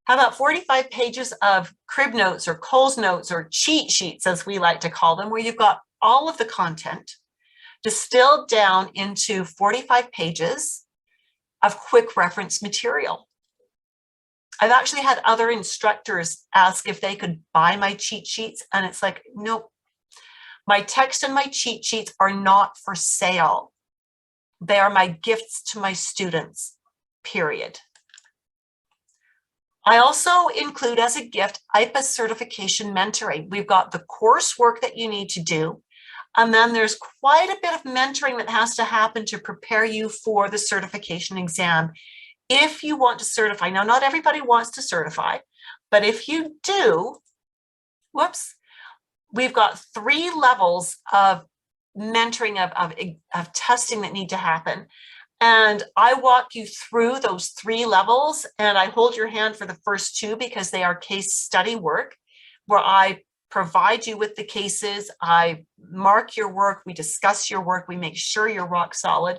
How about 45 pages of crib notes or Coles notes or cheat sheets, as we like to call them, where you've got all of the content distilled down into 45 pages of quick reference material. I've actually had other instructors ask if they could buy my cheat sheets, and it's like, nope. My text and my cheat sheets are not for sale. They are my gifts to my students, period. I also include as a gift IPA certification mentoring. We've got the coursework that you need to do, and then there's quite a bit of mentoring that has to happen to prepare you for the certification exam if you want to certify. Now, not everybody wants to certify, but if you do, we've got 3 levels of mentoring, of testing that need to happen. And I walk you through those 3 levels, and I hold your hand for the first 2 because they are case study work, where I provide you with the cases, I mark your work, we discuss your work, we make sure you're rock solid.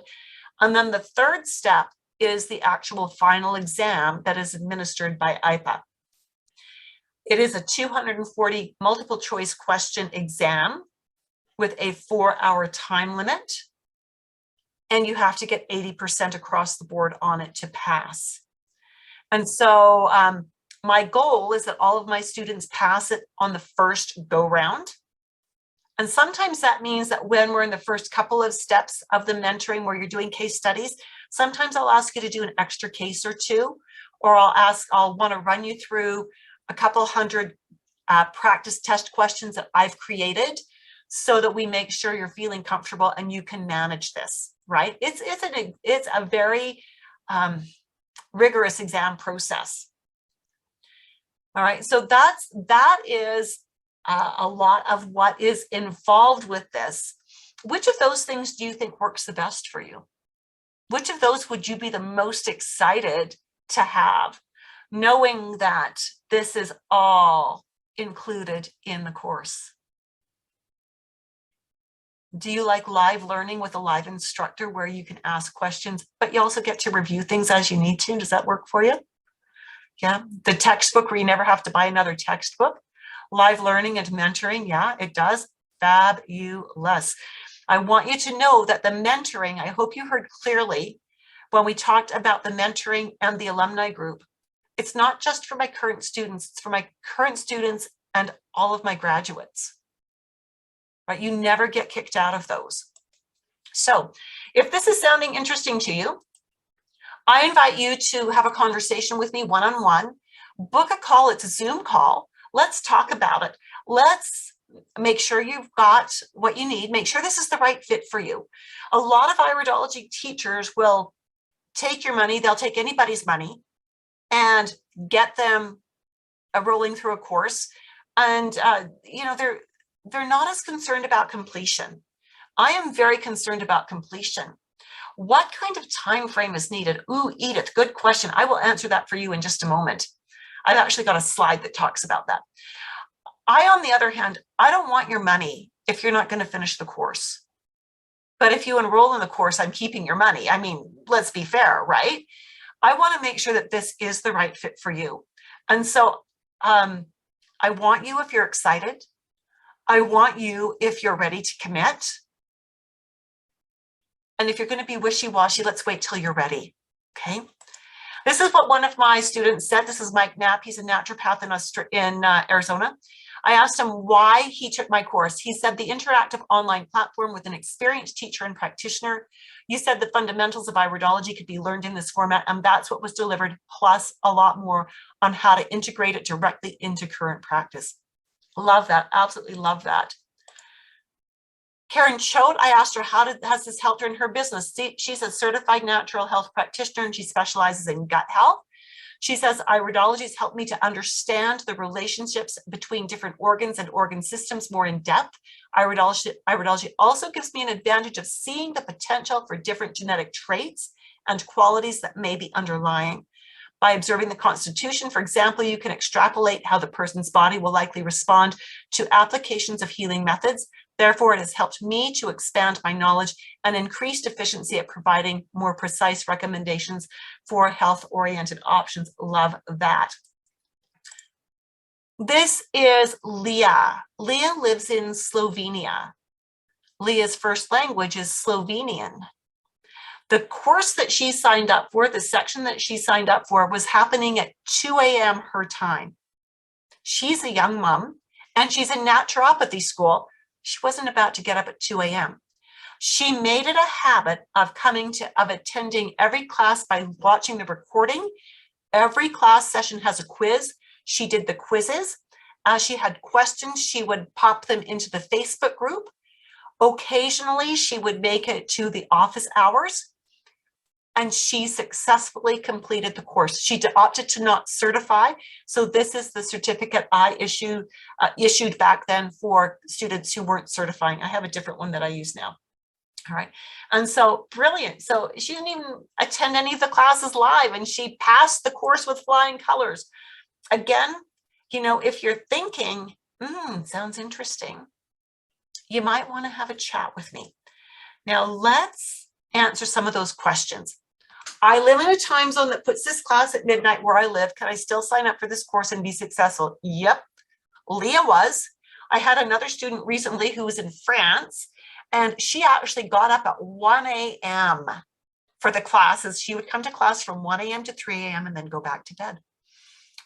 And then the 3rd step is the actual final exam that is administered by IPA. It is a 240 multiple choice question exam with a 4-hour time limit. And you have to get 80% across the board on it to pass. And so my goal is that all of my students pass it on the first go round. And sometimes that means that when we're in the first couple of steps of the mentoring where you're doing case studies, sometimes I'll ask you to do an extra case or 2, or I'll want to run you through a couple hundred practice test questions that I've created so that we make sure you're feeling comfortable and you can manage this. Right? It's a very rigorous exam process. All right, so that is a lot of what is involved with this. Which of those things do you think works the best for you? Which of those would you be the most excited to have, knowing that this is all included in the course? Do you like live learning with a live instructor where you can ask questions, but you also get to review things as you need to? Does that work for you? Yeah. The textbook where you never have to buy another textbook. Live learning and mentoring. Yeah, it does. Fabulous. I want you to know that the mentoring, I hope you heard clearly when we talked about the mentoring and the alumni group. It's not just for my current students, it's for my current students and all of my graduates. Right? You never get kicked out of those. So if this is sounding interesting to you, I invite you to have a conversation with me one-on-one. Book a call. It's a Zoom call. Let's talk about it. Let's make sure you've got what you need. Make sure this is the right fit for you. A lot of iridology teachers will take your money. They'll take anybody's money and get them rolling through a course. And, they're not as concerned about completion. I am very concerned about completion. What kind of time frame is needed? Ooh, Edith, good question. I will answer that for you in just a moment. I've actually got a slide that talks about that. On the other hand, I don't want your money if you're not going to finish the course. But if you enroll in the course, I'm keeping your money. I mean, let's be fair, right? I want to make sure that this is the right fit for you. And so I want you, if you're excited, I want you if you're ready to commit. And if you're going to be wishy-washy, let's wait till you're ready. Okay. This is what one of my students said. This is Mike Knapp. He's a naturopath in Arizona. I asked him why he took my course. He said the interactive online platform with an experienced teacher and practitioner. You said the fundamentals of iridology could be learned in this format, and that's what was delivered, plus a lot more on how to integrate it directly into current practice. Love that, absolutely love that. Karen Choate, I asked her, has this helped her in her business? She's a certified natural health practitioner and she specializes in gut health. She says, iridology has helped me to understand the relationships between different organs and organ systems more in depth. Iridology also gives me an advantage of seeing the potential for different genetic traits and qualities that may be underlying. By observing the constitution, for example, you can extrapolate how the person's body will likely respond to applications of healing methods. Therefore, it has helped me to expand my knowledge and increased efficiency at providing more precise recommendations for health-oriented options. Love that. This is Leah. Leah lives in Slovenia. Leah's first language is Slovenian. The course that she signed up for, the section that she signed up for, was happening at 2 a.m. her time. She's a young mom and she's in naturopathy school. She wasn't about to get up at 2 a.m. She made it a habit of attending every class by watching the recording. Every class session has a quiz. She did the quizzes. As she had questions, she would pop them into the Facebook group. Occasionally, she would make it to the office hours. And she successfully completed the course. She opted to not certify. So this is the certificate I issued back then for students who weren't certifying. I have a different one that I use now. All right. And so brilliant. So she didn't even attend any of the classes live and she passed the course with flying colors. Again, you know, if you're thinking, sounds interesting, you might want to have a chat with me. Now let's answer some of those questions. I live in a time zone that puts this class at midnight where I live. Can I still sign up for this course and be successful? Yep, Leah was. I had another student recently who was in France and she actually got up at 1 a.m. for the classes. She would come to class from 1 a.m. to 3 a.m. and then go back to bed,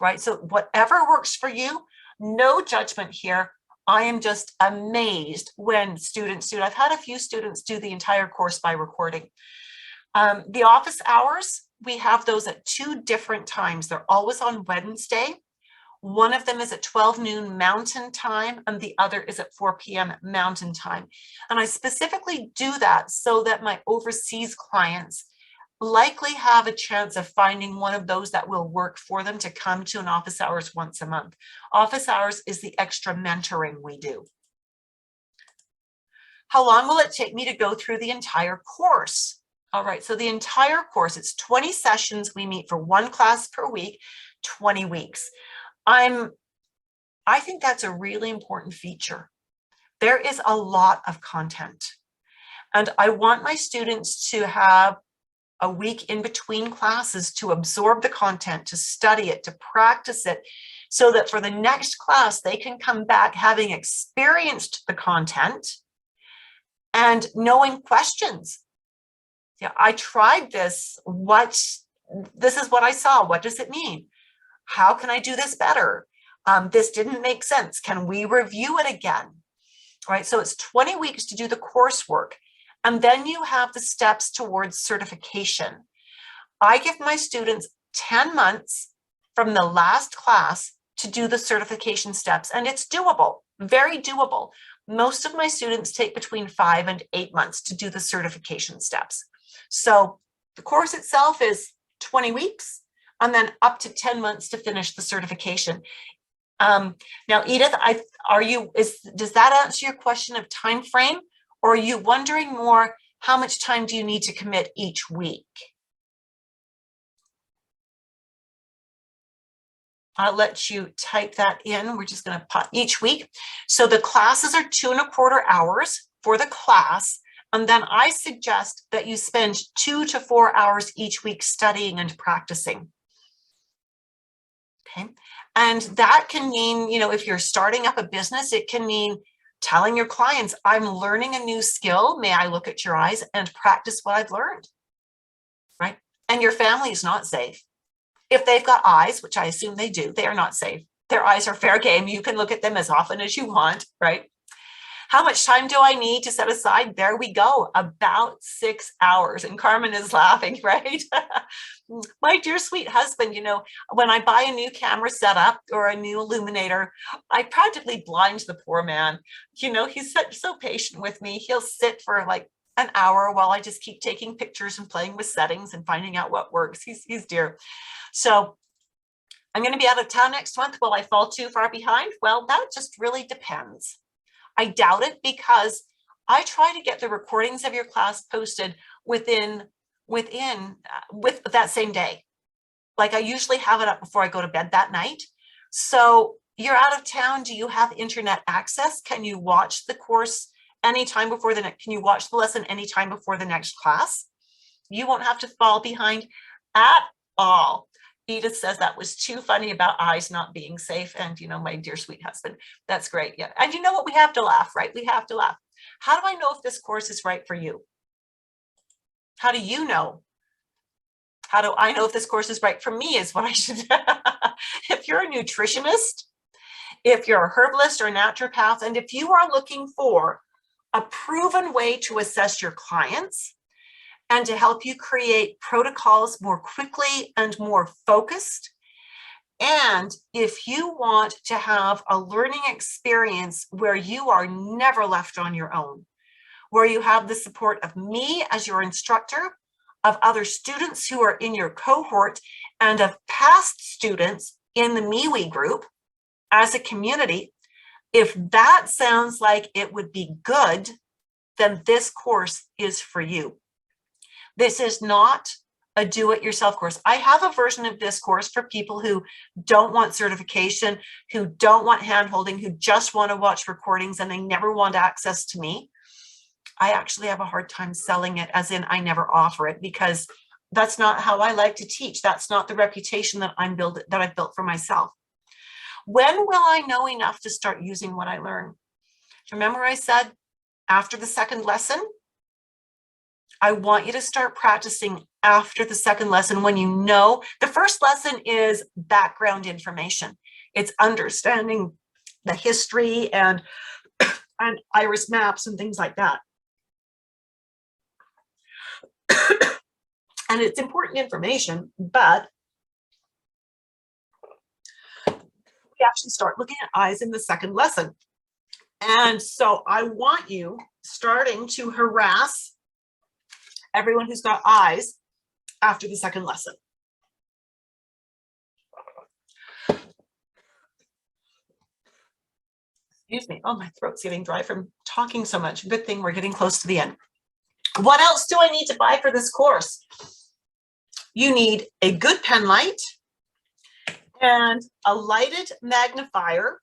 right? So whatever works for you, no judgment here. I am just amazed when students do it. I've had a few students do the entire course by recording. The office hours, we have those at 2 different times. They're always on Wednesday. One of them is at 12 noon Mountain Time and the other is at 4 p.m. Mountain Time. And I specifically do that so that my overseas clients likely have a chance of finding one of those that will work for them to come to an office hours once a month. Office hours is the extra mentoring we do. How long will it take me to go through the entire course? All right, so the entire course, it's 20 sessions. We meet for 1 class per week, 20 weeks. I think that's a really important feature. There is a lot of content. And I want my students to have a week in between classes to absorb the content, to study it, to practice it, so that for the next class, they can come back having experienced the content and knowing questions. Yeah, I tried this. This is what I saw. What does it mean? How can I do this better? This didn't make sense. Can we review it again? All right, so it's 20 weeks to do the coursework. And then you have the steps towards certification. I give my students 10 months from the last class to do the certification steps, and it's doable, very doable. Most of my students take between 5 and 8 months to do the certification steps. So the course itself is 20 weeks and then up to 10 months to finish the certification. Now, Edith, does that answer your question of time frame? Or are you wondering more, how much time do you need to commit each week? I'll let you type that in. We're just going to put each week. So the classes are 2¼ hours for the class. And then I suggest that you spend 2 to 4 hours each week studying and practicing. Okay. And that can mean, you know, if you're starting up a business, it can mean telling your clients, I'm learning a new skill. May I look at your eyes and practice what I've learned, right? And your family is not safe. If they've got eyes, which I assume they do, they are not safe. their eyes are fair game. You can look at them as often as you want, right? How much time do I need to set aside? There we go, about 6 hours. And Carmen is laughing, right? My dear sweet husband, you know, when I buy a new camera setup or a new illuminator, I practically blind the poor man. You know, he's so patient with me. He'll sit for like an hour while I just keep taking pictures and playing with settings and finding out what works. He's dear. So I'm going to be out of town next month. Will I fall too far behind? Well, that just really depends. I doubt it, because I try to get the recordings of your class posted with that same day. Like I usually have it up before I go to bed that night. So you're out of town. Do you have internet access? Can you watch the course anytime before the next? Can you watch the lesson anytime before the next class? You won't have to fall behind at all. Edith says that was too funny about eyes not being safe. And, you know, my dear sweet husband, that's great. Yeah. And you know what? We have to laugh, right? We have to laugh. How do I know if this course is right for you? How do you know? How do I know if this course is right for me is what I should. If you're a nutritionist, if you're a herbalist or a naturopath, and if you are looking for a proven way to assess your clients, and to help you create protocols more quickly and more focused. And if you want to have a learning experience where you are never left on your own, where you have the support of me as your instructor, of other students who are in your cohort, and of past students in the MeWe group as a community, if that sounds like it would be good, then this course is for you. This is not a do-it-yourself course. I have a version of this course for people who don't want certification, who don't want hand-holding, who just want to watch recordings and they never want access to me. I actually have a hard time selling it, as in I never offer it, because that's not how I like to teach. That's not the reputation that I've built for myself. When will I know enough to start using what I learn? Remember I said after the second lesson? I want you to start practicing after the second lesson, when you know the first lesson is background information. It's understanding the history and iris maps and things like that. And it's important information, but we actually start looking at eyes in the second lesson. And so I want you starting to harass everyone who's got eyes after the second lesson. Excuse me. Oh, my throat's getting dry from talking so much. Good thing we're getting close to the end. What else do I need to buy for this course? You need a good pen light and a lighted magnifier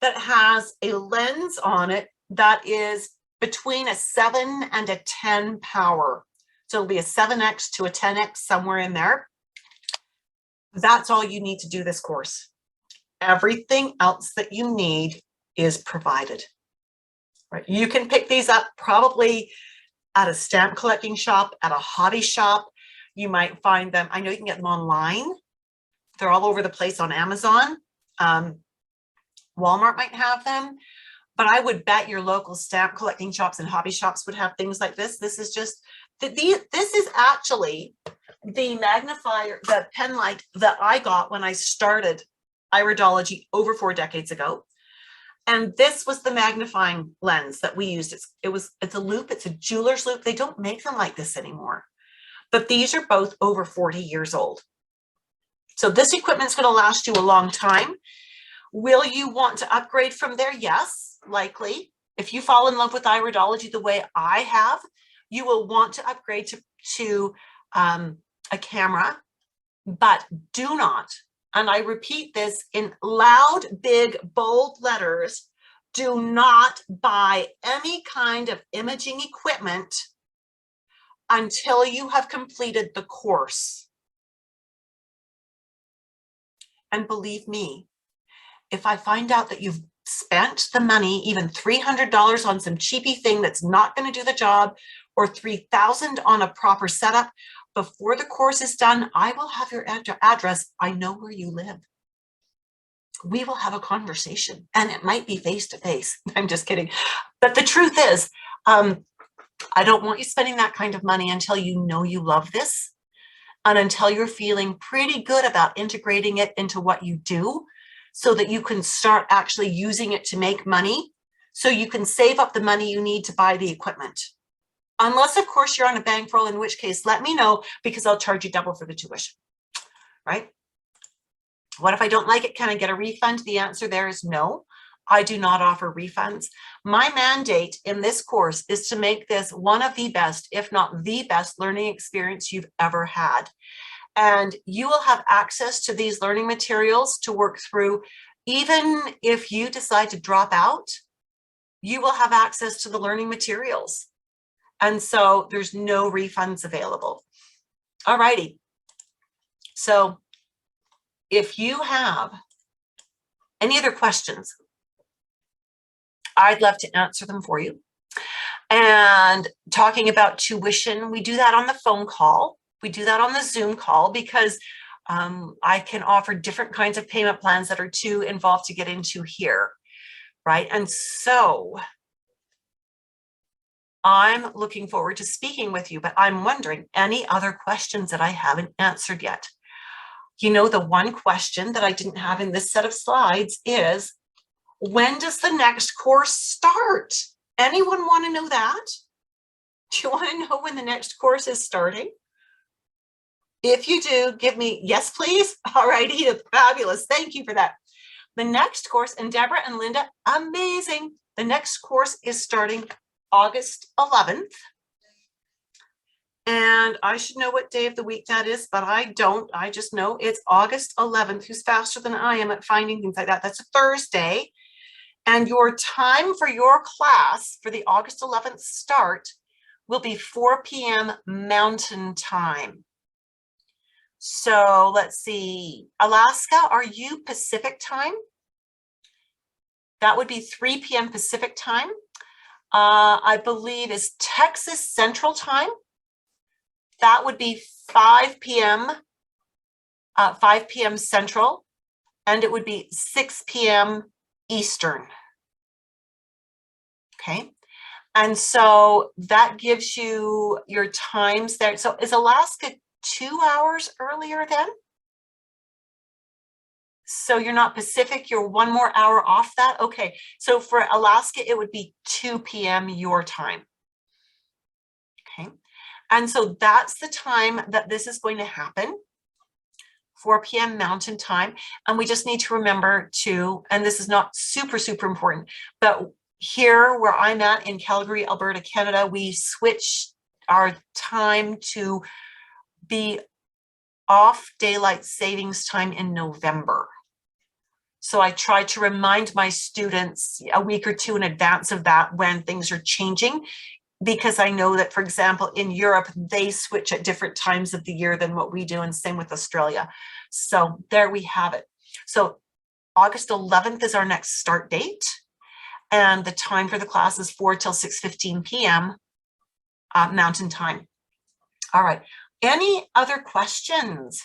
that has a lens on it that is between a 7 and a 10 power. So it'll be a 7x to a 10x, somewhere in there. That's all you need to do this course. Everything else that you need is provided. Right? You can pick these up probably at a stamp collecting shop, at a hobby shop. You might find them, I know you can get them online. They're all over the place on Amazon. Walmart might have them. But I would bet your local stamp collecting shops and hobby shops would have things like this. This is just, this is actually the magnifier, the pen light that I got when I started iridology over 4 decades ago. And this was the magnifying lens that we used. It's a loop, it's a jeweler's loop. They don't make them like this anymore. But these are both over 40 years old. So this equipment's going to last you a long time. Will you want to upgrade from there? Yes, likely. If you fall in love with iridology the way I have, you will want to upgrade to a camera, but do not, and I repeat this in loud, big, bold letters, do not buy any kind of imaging equipment until you have completed the course. And believe me, if I find out that you've spent the money, even $300 on some cheapy thing that's not going to do the job, or $3,000 on a proper setup, before the course is done, I will have your address. I know where you live. we will have a conversation, and it might be face to face. I'm just kidding. But the truth is, I don't want you spending that kind of money until you know you love this and until you're feeling pretty good about integrating it into what you do so that you can start actually using it to make money so you can save up the money you need to buy the equipment. Unless, of course, you're on a bankroll, in which case, let me know because I'll charge you double for the tuition, right? What if I don't like it? Can I get a refund? The answer there is no. I do not offer refunds. My mandate in this course is to make this one of the best, if not the best, learning experience you've ever had. And you will have access to these learning materials to work through. Even if you decide to drop out, you will have access to the learning materials. And so there's no refunds available. All righty. So if you have any other questions, I'd love to answer them for you. And talking about tuition, we do that on the phone call. We do that on the Zoom call because I can offer different kinds of payment plans that are too involved to get into here, right? And so I'm looking forward to speaking with you, but I'm wondering any other questions that I haven't answered yet. You know, the one question that I didn't have in this set of slides is, when does the next course start? Anyone want to know that? Do you want to know when the next course is starting? If you do, give me yes, please. All righty, fabulous. Thank you for that. The next course, and Deborah and Linda, amazing. The next course is starting August 11th. And I should know what day of the week that is, but I don't. I just know it's August 11th. Who's faster than I am at finding things like that? That's a Thursday. And your time for your class for the August 11th start will be 4 p.m. Mountain Time. So let's see, Alaska, are you Pacific time? That would be 3 p.m. Pacific time. I believe is Texas Central time. That would be 5 p.m. Central, and it would be 6 p.m. Eastern. Okay. And so that gives you your times there. So is Alaska 2 hours earlier then? So you're not Pacific, you're 1 more hour off that? Okay. So for Alaska, it would be 2 p.m. your time. Okay. And so that's the time that this is going to happen. 4 p.m. Mountain Time. And we just need to remember to, and this is not super, super important, but here where I'm at in Calgary, Alberta, Canada, we switch our time to be off daylight savings time in November. So I try to remind my students a week or two in advance of that when things are changing, because I know that, for example, in Europe, they switch at different times of the year than what we do, and same with Australia. So there we have it. So August 11th is our next start date, and the time for the class is 4 till 6:15 p.m. Mountain Time. All right. Any other questions?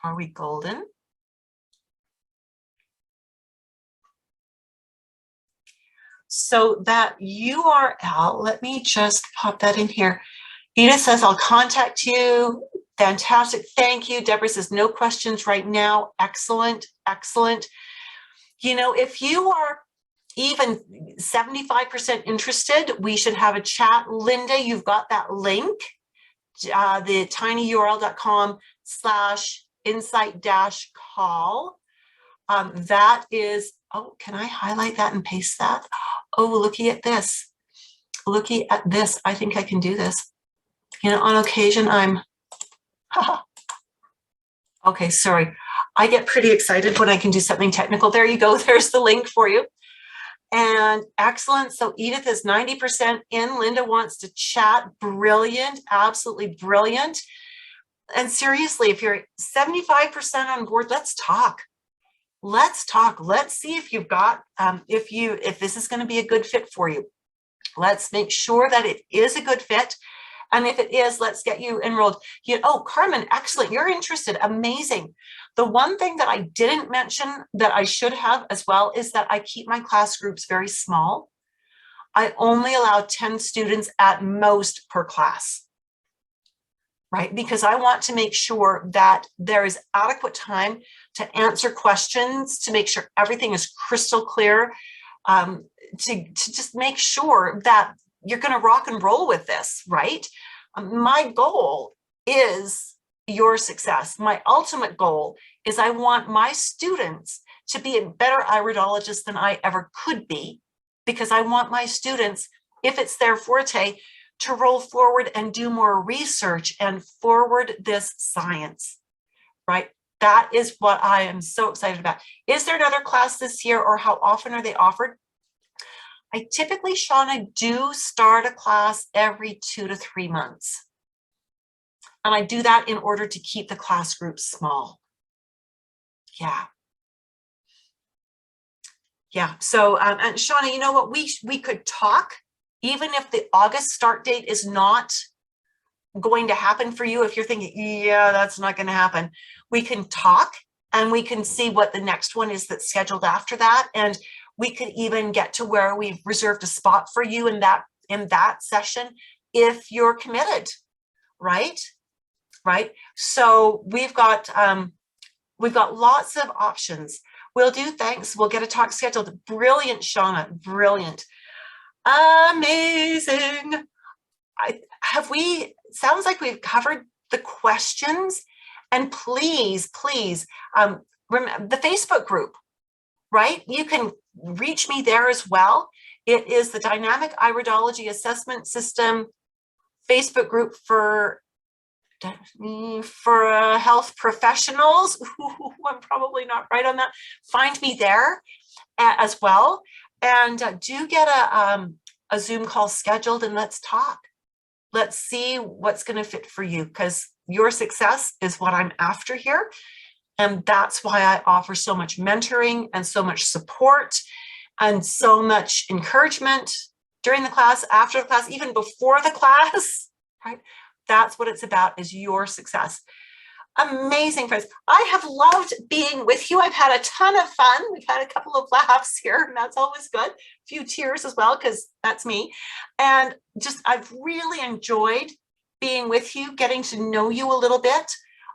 Are we golden? So that URL, let me just pop that in here. Edith says, I'll contact you. Fantastic. Thank you. Deborah says, no questions right now. Excellent. Excellent. You know, if you are even 75% interested, we should have a chat. Linda, you've got that link, the tinyurl.com/insight-call. That is, oh, can I highlight that and paste that? Oh, looky at this. Looky at this. I think I can do this. You know, on occasion, okay, sorry. I get pretty excited when I can do something technical. There you go. There's the link for you. And excellent. So Edith is 90% in. Linda wants to chat. Brilliant. Absolutely brilliant. And seriously, if you're 75% on board, let's talk. Let's talk. Let's see if you've got, if this is going to be a good fit for you. Let's make sure that it is a good fit. And if it is, let's get you enrolled. Oh, Carmen, excellent. You're interested. Amazing. The one thing that I didn't mention that I should have as well is that I keep my class groups very small. I only allow 10 students at most per class, right? Because I want to make sure that there is adequate time to answer questions, to make sure everything is crystal clear, to just make sure that you're going to rock and roll with this, right? My goal is your success. My ultimate goal is I want my students to be a better iridologist than I ever could be, because I want my students, if it's their forte, to roll forward and do more research and forward this science, right? That is what I am so excited about. Is there another class this year, or how often are they offered? I typically, Shauna, do start a class every 2 to 3 months. And I do that in order to keep the class groups small. Yeah. So, and Shauna, you know what? We could talk, even if the August start date is not going to happen for you. If you're thinking, yeah, that's not going to happen, we can talk and we can see what the next one is that's scheduled after that. And we could even get to where we've reserved a spot for you in that session if you're committed, right? So we've got lots of options. We'll do. Thanks. We'll get a talk scheduled. Brilliant, Shauna. Brilliant. Amazing. Sounds like we've covered the questions. And please, remember the Facebook group, right? You can reach me there as well. It is the Dynamic Iridology Assessment System Facebook group for health professionals. Ooh, I'm probably not right on that. Find me there as well. And do get a Zoom call scheduled, and let's talk. Let's see what's going to fit for you, because your success is what I'm after here. And that's why I offer so much mentoring and so much support and so much encouragement during the class, after the class, even before the class, right? That's what it's about, is your success. Amazing, friends. I have loved being with you. I've had a ton of fun. We've had a couple of laughs here, and that's always good. A few tears as well, because that's me. And I've really enjoyed being with you, getting to know you a little bit.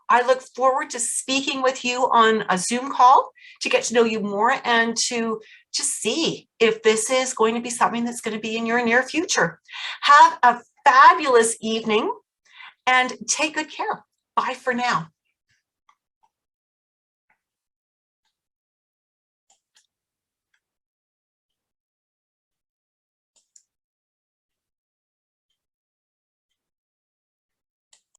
I look forward to speaking with you on a Zoom call to get to know you more and to just see if this is going to be something that's going to be in your near future. Have a fabulous evening and take good care. Bye for now.